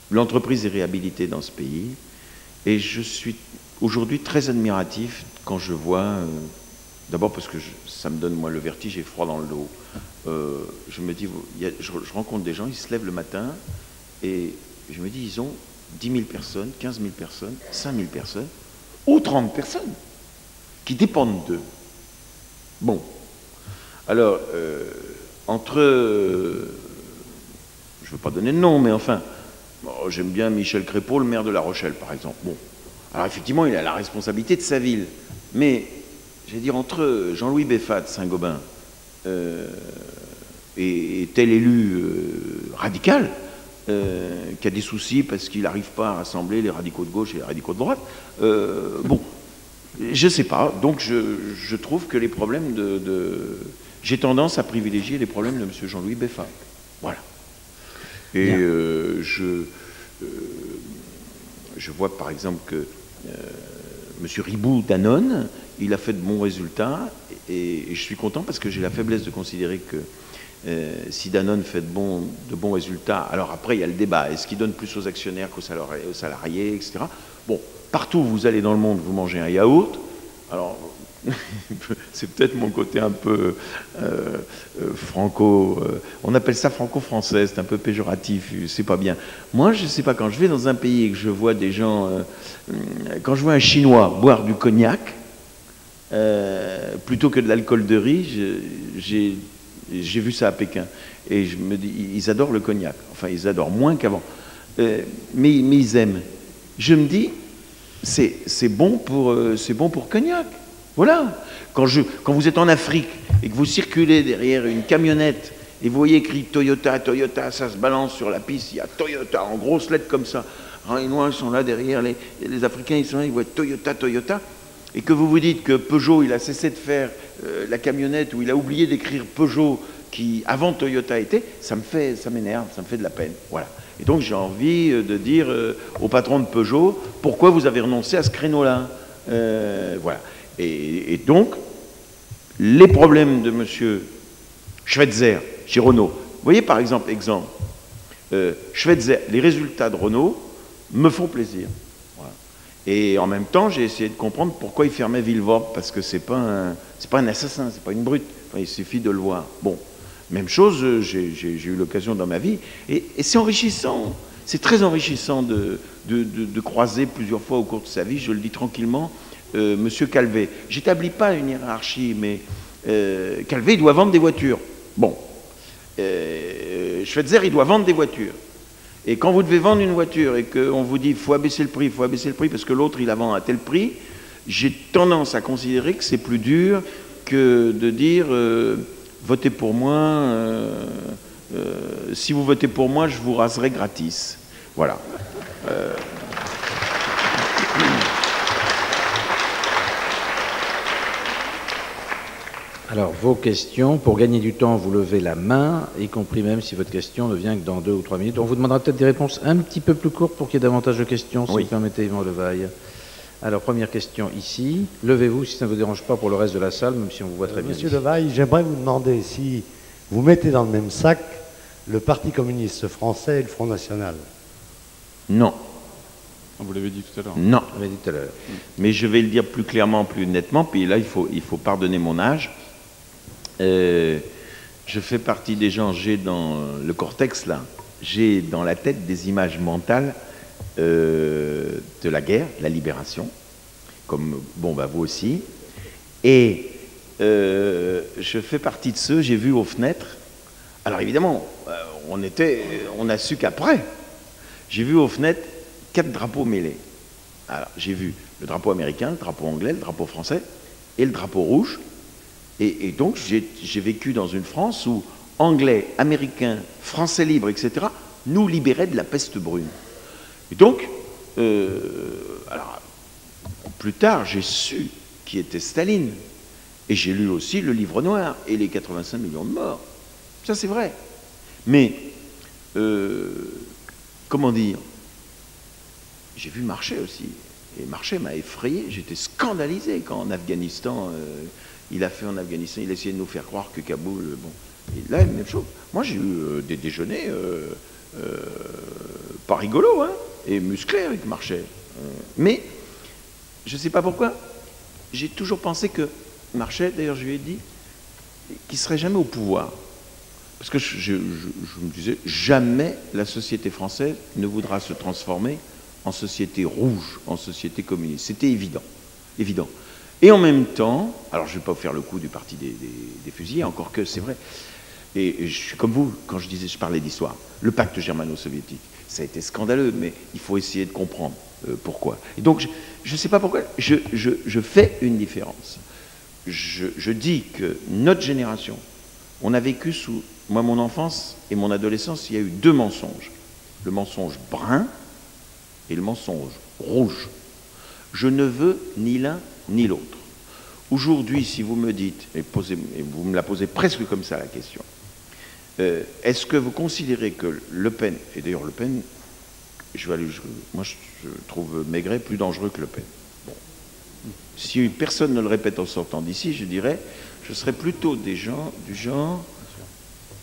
l'entreprise est réhabilitée dans ce pays, et je suis aujourd'hui très admiratif quand je vois... D'abord parce que ça me donne, moi, le vertige et froid dans le dos. Je me dis, je rencontre des gens, ils se lèvent le matin, et je me dis, ils ont 10 000 personnes, 15 000 personnes, 5 000 personnes, ou 30 personnes, qui dépendent d'eux. Bon. Alors, entre... je ne veux pas donner de nom, mais enfin, bon, j'aime bien Michel Crépeau, le maire de La Rochelle, par exemple. Bon. Alors, effectivement, il a la responsabilité de sa ville, mais... Je vais dire, entre Jean-Louis Beffat de Saint-Gobain et tel élu radical, qui a des soucis parce qu'il n'arrive pas à rassembler les radicaux de gauche et les radicaux de droite, bon, je ne sais pas. Donc je trouve que les problèmes j'ai tendance à privilégier les problèmes de M. Jean-Louis Beffat. Voilà. Et je vois par exemple que M. Riboud Danone, il a fait de bons résultats, et je suis content parce que j'ai la faiblesse de considérer que si Danone fait de bons résultats, alors après il y a le débat, est-ce qu'il donne plus aux actionnaires qu'aux salariés, etc. Bon, partout où vous allez dans le monde, vous mangez un yaourt, alors c'est peut-être mon côté un peu franco, on appelle ça franco-français, c'est un peu péjoratif, c'est pas bien. Moi, je sais pas, quand je vais dans un pays et que je vois des gens, quand je vois un Chinois boire du cognac, plutôt que de l'alcool de riz, j'ai vu ça à Pékin, et je me dis, ils adorent le cognac, enfin ils adorent moins qu'avant, mais ils aiment. Je me dis, c'est bon pour cognac. Voilà. Quand vous êtes en Afrique et que vous circulez derrière une camionnette et vous voyez écrit Toyota, Toyota, ça se balance sur la piste, il y a Toyota en grosses lettres comme ça. Alors, les Noirs sont là derrière, les Africains ils sont là, ils voient Toyota, Toyota. Et que vous vous dites que Peugeot, il a cessé de faire la camionnette, ou il a oublié d'écrire Peugeot qui, avant Toyota était, ça m'énerve, ça me fait de la peine. Voilà. Et donc j'ai envie de dire au patron de Peugeot, pourquoi vous avez renoncé à ce créneau-là? Voilà. Et donc, les problèmes de M. Schweitzer chez Renault. Vous voyez par exemple, Schweitzer, les résultats de Renault me font plaisir. Voilà. Et en même temps, j'ai essayé de comprendre pourquoi il fermait Villevorde, parce que c'est pas un assassin, c'est pas une brute. Enfin, il suffit de le voir. Bon, même chose, j'ai eu l'occasion dans ma vie, et c'est enrichissant. C'est très enrichissant de croiser plusieurs fois au cours de sa vie, je le dis tranquillement, Monsieur Calvet. J'établis pas une hiérarchie, mais Calvet, il doit vendre des voitures. Bon. Schweitzer, il doit vendre des voitures. Et quand vous devez vendre une voiture et qu'on vous dit « il faut abaisser le prix parce que l'autre, il la vend à tel prix », j'ai tendance à considérer que c'est plus dur que de dire « votez pour moi, si vous votez pour moi, je vous raserai gratis ». Voilà. Alors, vos questions, pour gagner du temps, vous levez la main, y compris même si votre question ne vient que dans 2 ou 3 minutes. On vous demandera peut-être des réponses un petit peu plus courtes pour qu'il y ait davantage de questions, si Oui. vous permettez, Yvan Levaille. Alors, première question ici. Levez-vous si ça ne vous dérange pas pour le reste de la salle, même si on vous voit très bien. Monsieur ici. Levaille, j'aimerais vous demander si vous mettez dans le même sac le Parti communiste français et le Front National. Non, Vous l'avez dit tout à l'heure. non. On l'a dit tout à l'heure. Mais je vais le dire plus clairement, plus nettement, puis là, il faut pardonner mon âge. Je fais partie des gens, j'ai dans le cortex, là, j'ai dans la tête des images mentales de la guerre, de la libération, comme, bon, bah, vous aussi. Et je fais partie de ceux, j'ai vu aux fenêtres, alors évidemment, on a su qu'après, j'ai vu aux fenêtres 4 drapeaux mêlés. Alors, j'ai vu le drapeau américain, le drapeau anglais, le drapeau français et le drapeau rouge. Et donc, j'ai vécu dans une France où anglais, américains, français libres, etc., nous libéraient de la peste brune. Et donc, alors, plus tard, j'ai su qui était Staline. Et j'ai lu aussi le livre noir et les 85 millions de morts. Ça, c'est vrai. Mais, comment dire, j'ai vu Marchais aussi. Et Marchais m'a effrayé. J'étais scandalisé quand en Afghanistan, il a fait en Afghanistan, il a essayé de nous faire croire que Kaboul, bon. Et là, même chose. Moi, j'ai eu des déjeuners pas rigolos, hein, et musclés avec Marchais. Mais, je ne sais pas pourquoi, j'ai toujours pensé que Marchais, d'ailleurs, je lui ai dit, qu'il ne serait jamais au pouvoir. Parce que je me disais, jamais la société française ne voudra se transformer en société rouge, en société communiste. C'était évident, évident. Et en même temps, alors je ne vais pas vous faire le coup du parti des fusillés, encore que c'est vrai, et je suis comme vous, quand je parlais d'histoire, le pacte germano-soviétique, ça a été scandaleux, mais il faut essayer de comprendre pourquoi. Et donc, je ne sais pas pourquoi, je fais une différence. Je dis que notre génération, on a vécu sous, moi, mon enfance et mon adolescence, il y a eu 2 mensonges. Le mensonge brun et le mensonge rouge. Je ne veux ni l'un ni l'autre. Aujourd'hui, si vous me dites, et vous me la posez presque comme ça la question, est-ce que vous considérez que Le Pen, et d'ailleurs Le Pen, moi je trouve Maigret plus dangereux que Le Pen. Bon. Si personne ne le répète en sortant d'ici, je dirais, je serais plutôt du genre,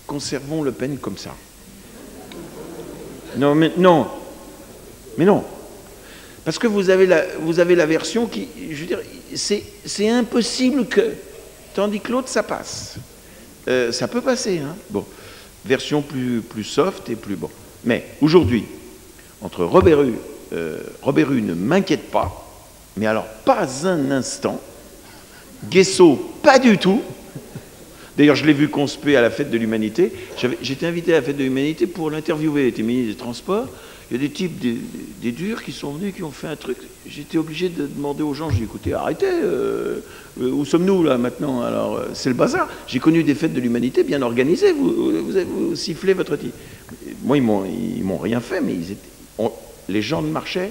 conservons Le Pen comme ça. Non, mais non. Mais non. Parce que vous avez la version qui, je veux dire, c'est impossible que, tandis que l'autre, ça passe. Ça peut passer, hein. Bon, version plus soft et plus bon. Mais aujourd'hui, entre Robert Hue ne m'inquiète pas, mais alors pas un instant, Guesso, pas du tout. D'ailleurs, je l'ai vu conspué à la fête de l'Humanité. J'étais invité à la fête de l'Humanité pour l'interviewer. Il était ministre des Transports. Il y a des types, des durs qui sont venus, qui ont fait un truc. J'étais obligé de demander aux gens, j'ai dit, écoutez, arrêtez, où sommes-nous là maintenant? Alors, c'est le bazar. J'ai connu des fêtes de l'Humanité bien organisées, vous sifflez votre type. Moi, ils m'ont rien fait, mais les gens de Marchais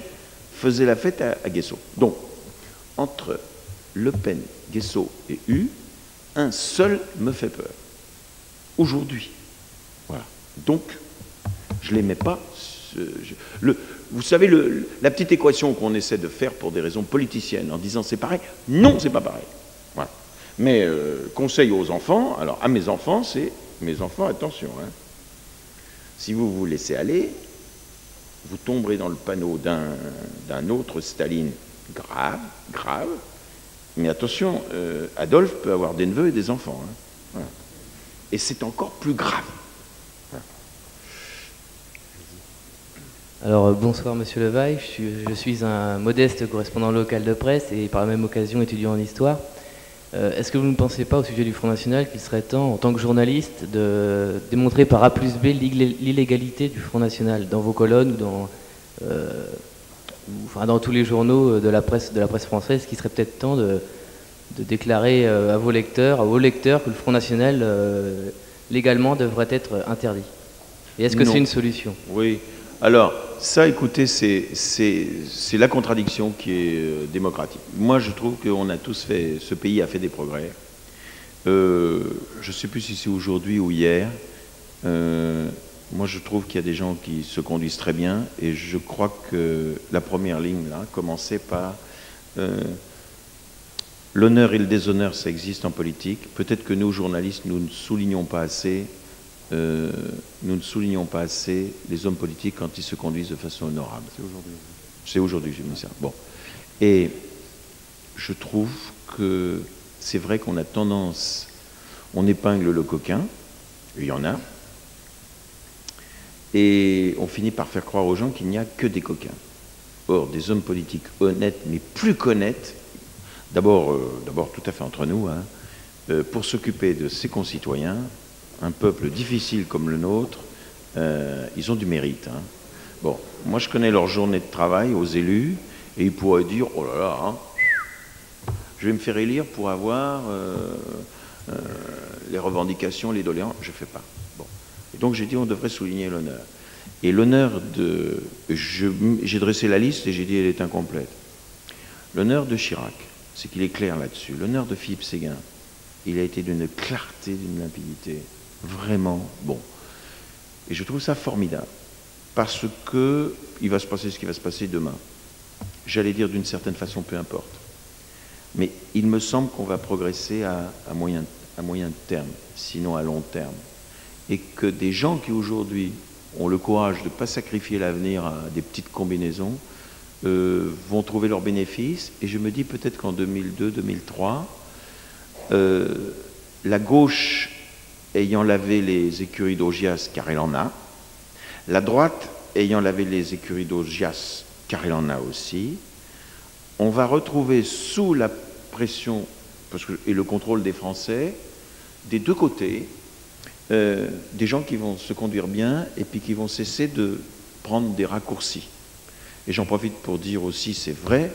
faisaient la fête à Guesso. Donc, entre Le Pen, Guesso et Hue, un seul me fait peur. Aujourd'hui. Voilà. Donc, je ne les mets pas. Vous savez, la petite équation qu'on essaie de faire pour des raisons politiciennes, en disant c'est pareil, non, c'est pas pareil. Voilà. Mais conseil aux enfants, alors à mes enfants, c'est mes enfants, attention, hein. Si vous laissez aller, vous tomberez dans le panneau d'un autre Staline grave, mais attention, Adolphe peut avoir des neveux et des enfants. Hein. Voilà. Et c'est encore plus grave. Alors bonsoir Monsieur Levaille, je suis un modeste correspondant local de presse et par la même occasion étudiant en histoire. Est-ce que vous ne pensez pas au sujet du Front National qu'il serait temps, en tant que journaliste, de démontrer par A plus B l'illégalité du Front National dans vos colonnes ou dans tous les journaux de la presse française, qu'il serait peut-être temps de déclarer à vos lecteurs que le Front National légalement devrait être interdit. Et est-ce que c'est une solution? Oui. Alors, ça, écoutez, c'est la contradiction qui est démocratique. Moi, je trouve qu'on a tous fait, ce pays a fait des progrès. Je ne sais plus si c'est aujourd'hui ou hier. Moi, je trouve qu'il y a des gens qui se conduisent très bien, et je crois que la première ligne, là, commençait par l'honneur et le déshonneur, ça existe en politique. Peut-être que nous, journalistes, nous ne soulignons pas assez les hommes politiques quand ils se conduisent de façon honorable. C'est aujourd'hui. C'est aujourd'hui, j'ai mis ça. Bon. Et je trouve que c'est vrai qu'on a tendance, on épingle le coquin, il y en a, et on finit par faire croire aux gens qu'il n'y a que des coquins. Or, des hommes politiques honnêtes, mais plus qu'honnêtes, d'abord tout à fait entre nous, hein, pour s'occuper de ses concitoyens, un peuple difficile comme le nôtre, ils ont du mérite. Hein. Bon, moi je connais leur journée de travail aux élus, et ils pourraient dire, oh là là, hein, je vais me faire élire pour avoir les revendications, les doléances, je ne fais pas. Bon. Et donc j'ai dit, on devrait souligner l'honneur. Et l'honneur de... J'ai dressé la liste et j'ai dit, elle est incomplète. L'honneur de Chirac, c'est qu'il est clair là-dessus. L'honneur de Philippe Séguin, il a été d'une clarté, d'une limpidité, vraiment bon. Et je trouve ça formidable, parce que il va se passer ce qui va se passer demain. J'allais dire d'une certaine façon, peu importe. Mais il me semble qu'on va progresser à moyen terme, sinon à long terme. Et que des gens qui aujourd'hui ont le courage de ne pas sacrifier l'avenir à des petites combinaisons, vont trouver leurs bénéfices. Et je me dis peut-être qu'en 2002-2003, la gauche ayant lavé les écuries d'Augias, car elle en a, la droite ayant lavé les écuries d'Augias, car elle en a aussi, on va retrouver sous la pression et le contrôle des Français, des deux côtés, des gens qui vont se conduire bien et puis qui vont cesser de prendre des raccourcis. Et j'en profite pour dire aussi, c'est vrai,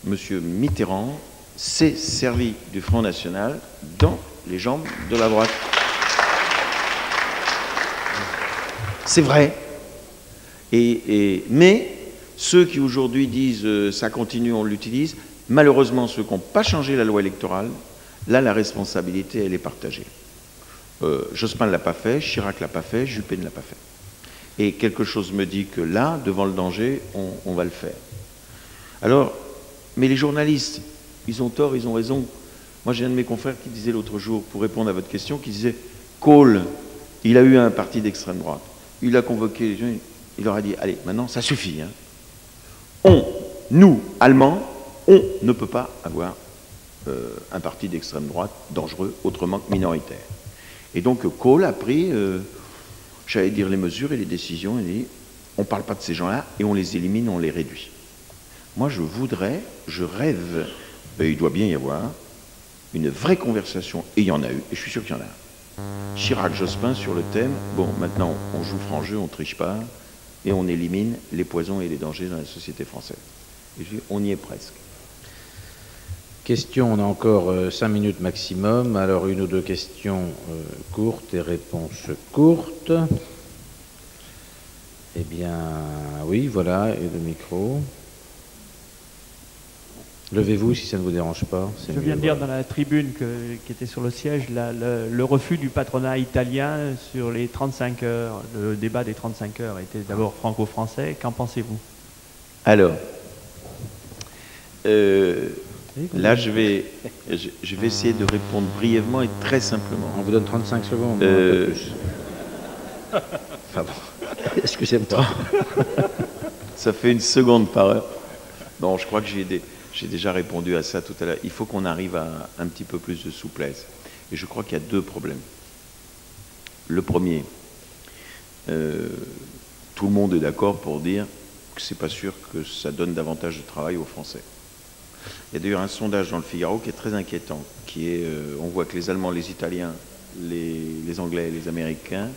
M. Mitterrand s'est servi du Front National dans les jambes de la droite. C'est vrai. Mais ceux qui aujourd'hui disent ça continue, on l'utilise, malheureusement ceux qui n'ont pas changé la loi électorale, là la responsabilité elle est partagée. Jospin ne l'a pas fait, Chirac ne l'a pas fait, Juppé ne l'a pas fait. Et quelque chose me dit que là, devant le danger, on va le faire. Alors, mais les journalistes, ils ont tort, ils ont raison. Moi j'ai un de mes confrères qui disait l'autre jour, pour répondre à votre question, qui disait Kohl, il a eu un parti d'extrême droite. Il a convoqué les gens, il leur a dit, allez, maintenant, ça suffit. Hein. Nous, Allemands, on ne peut pas avoir un parti d'extrême droite dangereux, autrement que minoritaire. Et donc, Kohl a pris, j'allais dire, les mesures et les décisions, et dit, on ne parle pas de ces gens-là, et on les élimine, on les réduit. Moi, je rêve, il doit bien y avoir une vraie conversation, et il y en a eu, et je suis sûr qu'il y en a. Chirac, Jospin sur le thème, bon, maintenant on joue franc jeu, on ne triche pas, et on élimine les poisons et les dangers dans la société française. Et je dis, on y est presque. Questions, on a encore 5 minutes maximum, alors une ou deux questions courtes et réponses courtes. Eh bien, oui, voilà, et le micro. Levez-vous si ça ne vous dérange pas. Je viens de lire dans la tribune qui était sur le siège le refus du patronat italien sur les 35 heures. Le débat des 35 heures était d'abord franco-français. Qu'en pensez-vous? Alors, là je vais essayer de répondre brièvement et très simplement. On vous donne 35 secondes. Un peu plus. Enfin bon, excusez-moi. Ça fait une seconde par heure. Non, je crois que j'ai déjà répondu à ça tout à l'heure. Il faut qu'on arrive à un petit peu plus de souplesse. Et je crois qu'il y a deux problèmes. Le premier, tout le monde est d'accord pour dire que c'est pas sûr que ça donne davantage de travail aux Français. Il y a d'ailleurs un sondage dans le Figaro qui est très inquiétant, qui est, on voit que les Allemands, les Italiens, les Anglais, les Américains,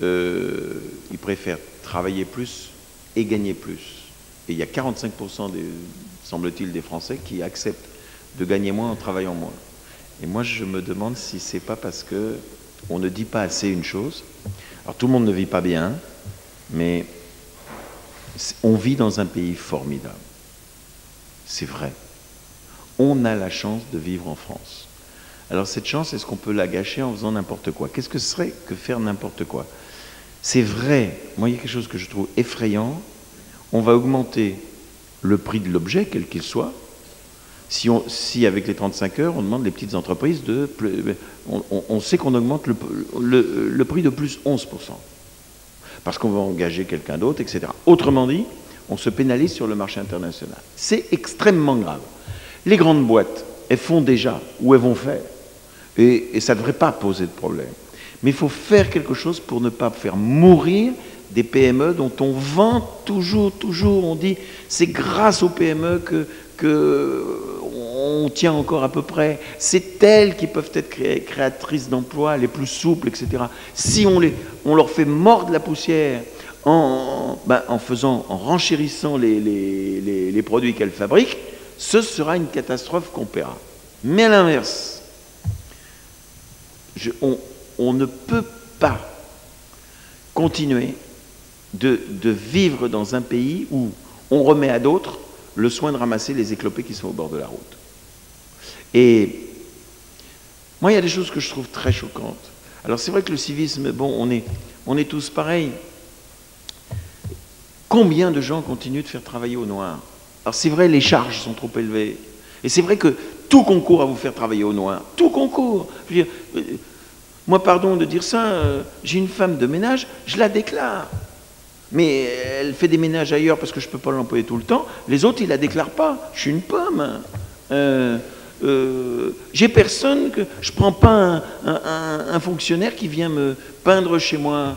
ils préfèrent travailler plus et gagner plus. Et il y a 45% semble-t-il, des Français qui acceptent de gagner moins en travaillant moins. Et moi, je me demande si c'est pas parce que on ne dit pas assez une chose. Alors, tout le monde ne vit pas bien, mais on vit dans un pays formidable. C'est vrai. On a la chance de vivre en France. Alors cette chance, est-ce qu'on peut la gâcher en faisant n'importe quoi? Qu'est-ce que ce serait que faire n'importe quoi? C'est vrai, moi il y a quelque chose que je trouve effrayant, on va augmenter le prix de l'objet, quel qu'il soit, si avec les 35 heures, on demande les petites entreprises de... On sait qu'on augmente le prix de plus 11%, parce qu'on va engager quelqu'un d'autre, etc. Autrement dit, on se pénalise sur le marché international. C'est extrêmement grave. Les grandes boîtes, elles font déjà, ou elles vont faire, et ça ne devrait pas poser de problème. Mais il faut faire quelque chose pour ne pas faire mourir des PME dont on vante toujours, on dit c'est grâce aux PME que on tient encore à peu près. C'est elles qui peuvent être créatrices d'emplois, les plus souples, etc. Si on leur fait mordre la poussière en renchérissant les produits qu'elles fabriquent, ce sera une catastrophe qu'on paiera. Mais à l'inverse, on ne peut pas continuer de vivre dans un pays où on remet à d'autres le soin de ramasser les éclopés qui sont au bord de la route. Et moi, il y a des choses que je trouve très choquantes. Alors c'est vrai que le civisme, bon, on est tous pareils. Combien de gens continuent de faire travailler au noir? Alors c'est vrai, les charges sont trop élevées. Et c'est vrai que tout concourt à vous faire travailler au noir. Tout concourt. Je veux dire, moi, pardon de dire ça, j'ai une femme de ménage, je la déclare. Mais elle fait des ménages ailleurs parce que je ne peux pas l'employer tout le temps. Les autres, ils ne la déclarent pas. Je suis une pomme. J'ai personne que... Je ne prends pas un fonctionnaire qui vient me peindre chez moi.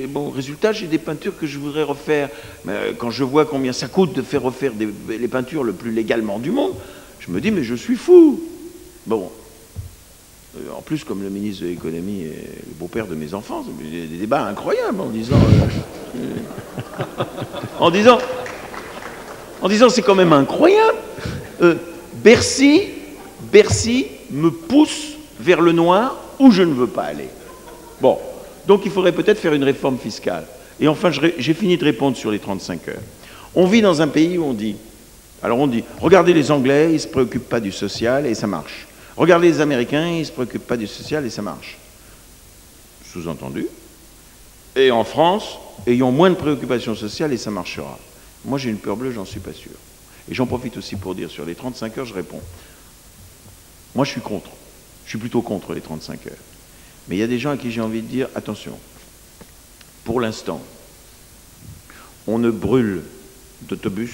Bon, résultat, j'ai des peintures que je voudrais refaire. Mais quand je vois combien ça coûte de faire refaire les peintures le plus légalement du monde, je me dis, mais je suis fou. Bon. En plus, comme le ministre de l'économie est le beau-père de mes enfants, il y a des débats incroyables en disant c'est quand même incroyable. Bercy me pousse vers le noir où je ne veux pas aller. Bon, donc il faudrait peut-être faire une réforme fiscale. Et enfin, j'ai fini de répondre sur les 35 heures. On vit dans un pays où on dit, regardez les Anglais, ils ne se préoccupent pas du social et ça marche. Regardez les Américains, ils ne se préoccupent pas du social et ça marche. Sous-entendu. Et en France, ayons moins de préoccupations sociales et ça marchera. Moi, j'ai une peur bleue, j'en suis pas sûr. Et j'en profite aussi pour dire, sur les 35 heures, je réponds. Moi, je suis contre. Je suis plutôt contre les 35 heures. Mais il y a des gens à qui j'ai envie de dire, attention, pour l'instant, on ne brûle d'autobus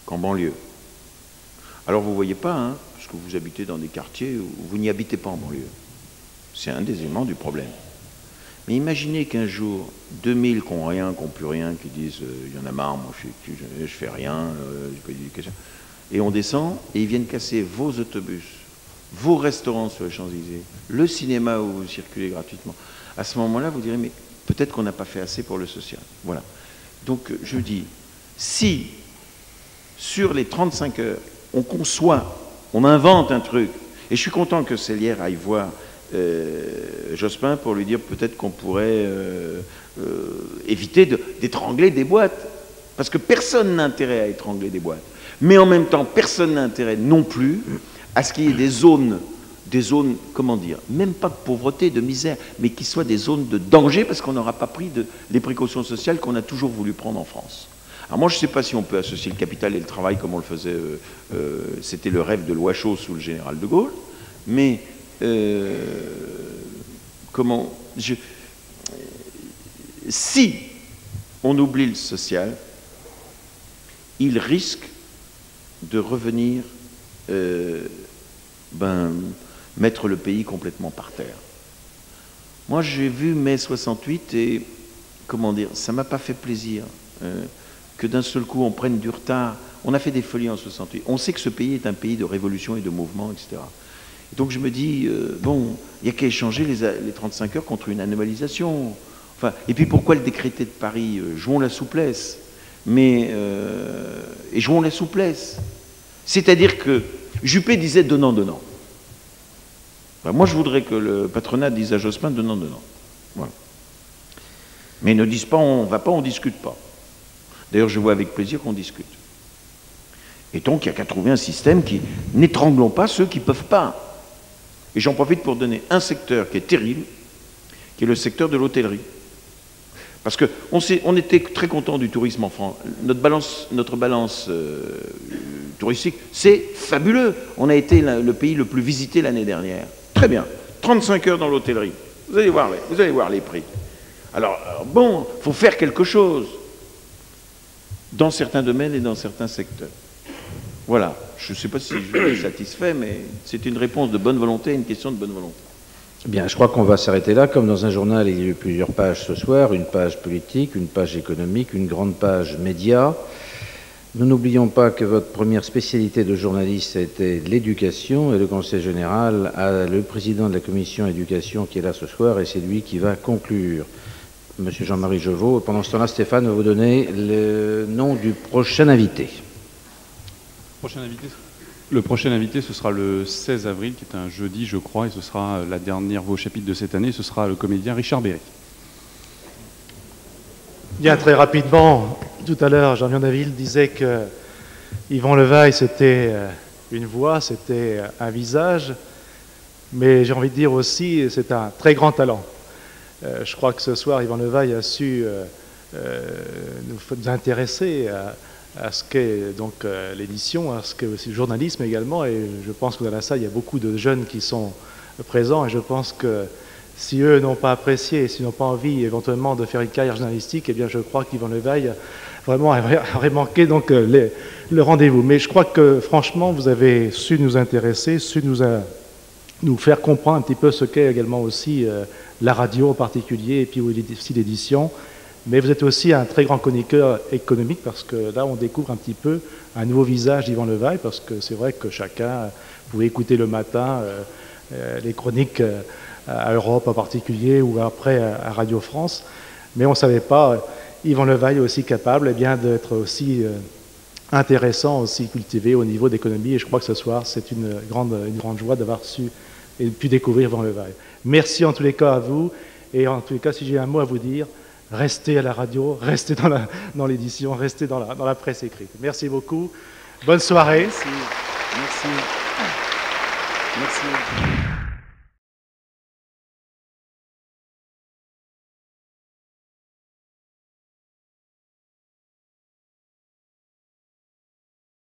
qu'en banlieue. Alors, vous ne voyez pas, hein, parce que vous habitez dans des quartiers où vous n'y habitez pas en banlieue. C'est un des éléments du problème. Mais imaginez qu'un jour, 2000 qui n'ont rien, qui n'ont plus rien, qui disent il y en a marre, moi je fais rien, je paye l'éducation. Et on descend et ils viennent casser vos autobus, vos restaurants sur les Champs-Élysées, le cinéma où vous circulez gratuitement. À ce moment-là, vous direz mais peut-être qu'on n'a pas fait assez pour le social. Voilà. Donc je dis, si sur les 35 heures, on conçoit, on invente un truc, et je suis content que Célière aille voir Jospin pour lui dire peut-être qu'on pourrait éviter d'étrangler des boîtes. Parce que personne n'a intérêt à étrangler des boîtes. Mais en même temps, personne n'a intérêt non plus à ce qu'il y ait des zones, comment dire, même pas de pauvreté, de misère, mais qui soient des zones de danger parce qu'on n'aura pas pris les précautions sociales qu'on a toujours voulu prendre en France. Alors moi, je ne sais pas si on peut associer le capital et le travail comme on le faisait, c'était le rêve de Loiseau sous le général de Gaulle, mais si on oublie le social, il risque de revenir mettre le pays complètement par terre. Moi, j'ai vu mai 68 et, comment dire, ça ne m'a pas fait plaisir que d'un seul coup on prenne du retard. On a fait des folies en 68. On sait que ce pays est un pays de révolution et de mouvement, etc. Donc je me dis, bon, il n'y a qu'à échanger les 35 heures contre une anomalisation. Enfin, et puis pourquoi le décrété de Paris? Jouons la souplesse. Et jouons la souplesse. C'est-à-dire que Juppé disait donnant. Ben, moi je voudrais que le patronat dise à Jospin donnant. Voilà. Mais ne disent pas on va pas, on discute pas. D'ailleurs je vois avec plaisir qu'on discute. Et donc il n'y a qu'à trouver un système qui n'étranglons pas ceux qui ne peuvent pas. Et j'en profite pour donner un secteur qui est terrible, qui est le secteur de l'hôtellerie. Parce qu'on était très content du tourisme en France. Notre balance touristique, c'est fabuleux. On a été le pays le plus visité l'année dernière. Très bien. 35 heures dans l'hôtellerie. Vous allez voir les prix. Alors bon, il faut faire quelque chose dans certains domaines et dans certains secteurs. Voilà. Je ne sais pas si je suis satisfait, mais c'est une réponse de bonne volonté à une question de bonne volonté. Bien, je crois qu'on va s'arrêter là. Comme dans un journal, il y a eu plusieurs pages ce soir, une page politique, une page économique, une grande page média. Nous n'oublions pas que votre première spécialité de journaliste était l'éducation, et le Conseil général a le président de la commission éducation qui est là ce soir, et c'est lui qui va conclure. Monsieur Jean-Marie Jeuveau. Pendant ce temps-là, Stéphane va vous donner le nom du prochain invité. Le prochain invité, ce sera le 16 avril, qui est un jeudi, je crois, et ce sera la dernière voix au chapitre de cette année, ce sera le comédien Richard Berry. Bien, très rapidement, tout à l'heure, Jean Vionaville disait que Yvan Levaille, c'était une voix, c'était un visage, mais j'ai envie de dire aussi, c'est un très grand talent. Je crois que ce soir, Yvan Levaille a su nous intéresser à ce qu'est donc l'édition, à ce qu'est aussi le journalisme également, et je pense que dans la salle, il y a beaucoup de jeunes qui sont présents, et je pense que si eux n'ont pas apprécié, s'ils n'ont pas envie éventuellement de faire une carrière journalistique, eh bien je crois qu'Yvan Levaille vraiment aurait manqué donc le rendez-vous. Mais je crois que franchement, vous avez su nous intéresser, su nous faire comprendre un petit peu ce qu'est également aussi la radio en particulier, et puis aussi l'édition. Mais vous êtes aussi un très grand chroniqueur économique, parce que là, on découvre un petit peu un nouveau visage d'Yvan Levaille, parce que c'est vrai que chacun pouvait écouter le matin les chroniques à Europe en particulier, ou après à Radio France. Mais on ne savait pas, Yvan Levaille est aussi capable d'être aussi intéressant, aussi cultivé au niveau d'économie. Et je crois que ce soir, c'est une grande joie d'avoir su et pu découvrir Yvan Levaille. Merci en tous les cas à vous. Et en tous les cas, si j'ai un mot à vous dire, restez à la radio, restez dans l'édition, restez dans la presse écrite. Merci beaucoup. Bonne soirée. Merci. Merci.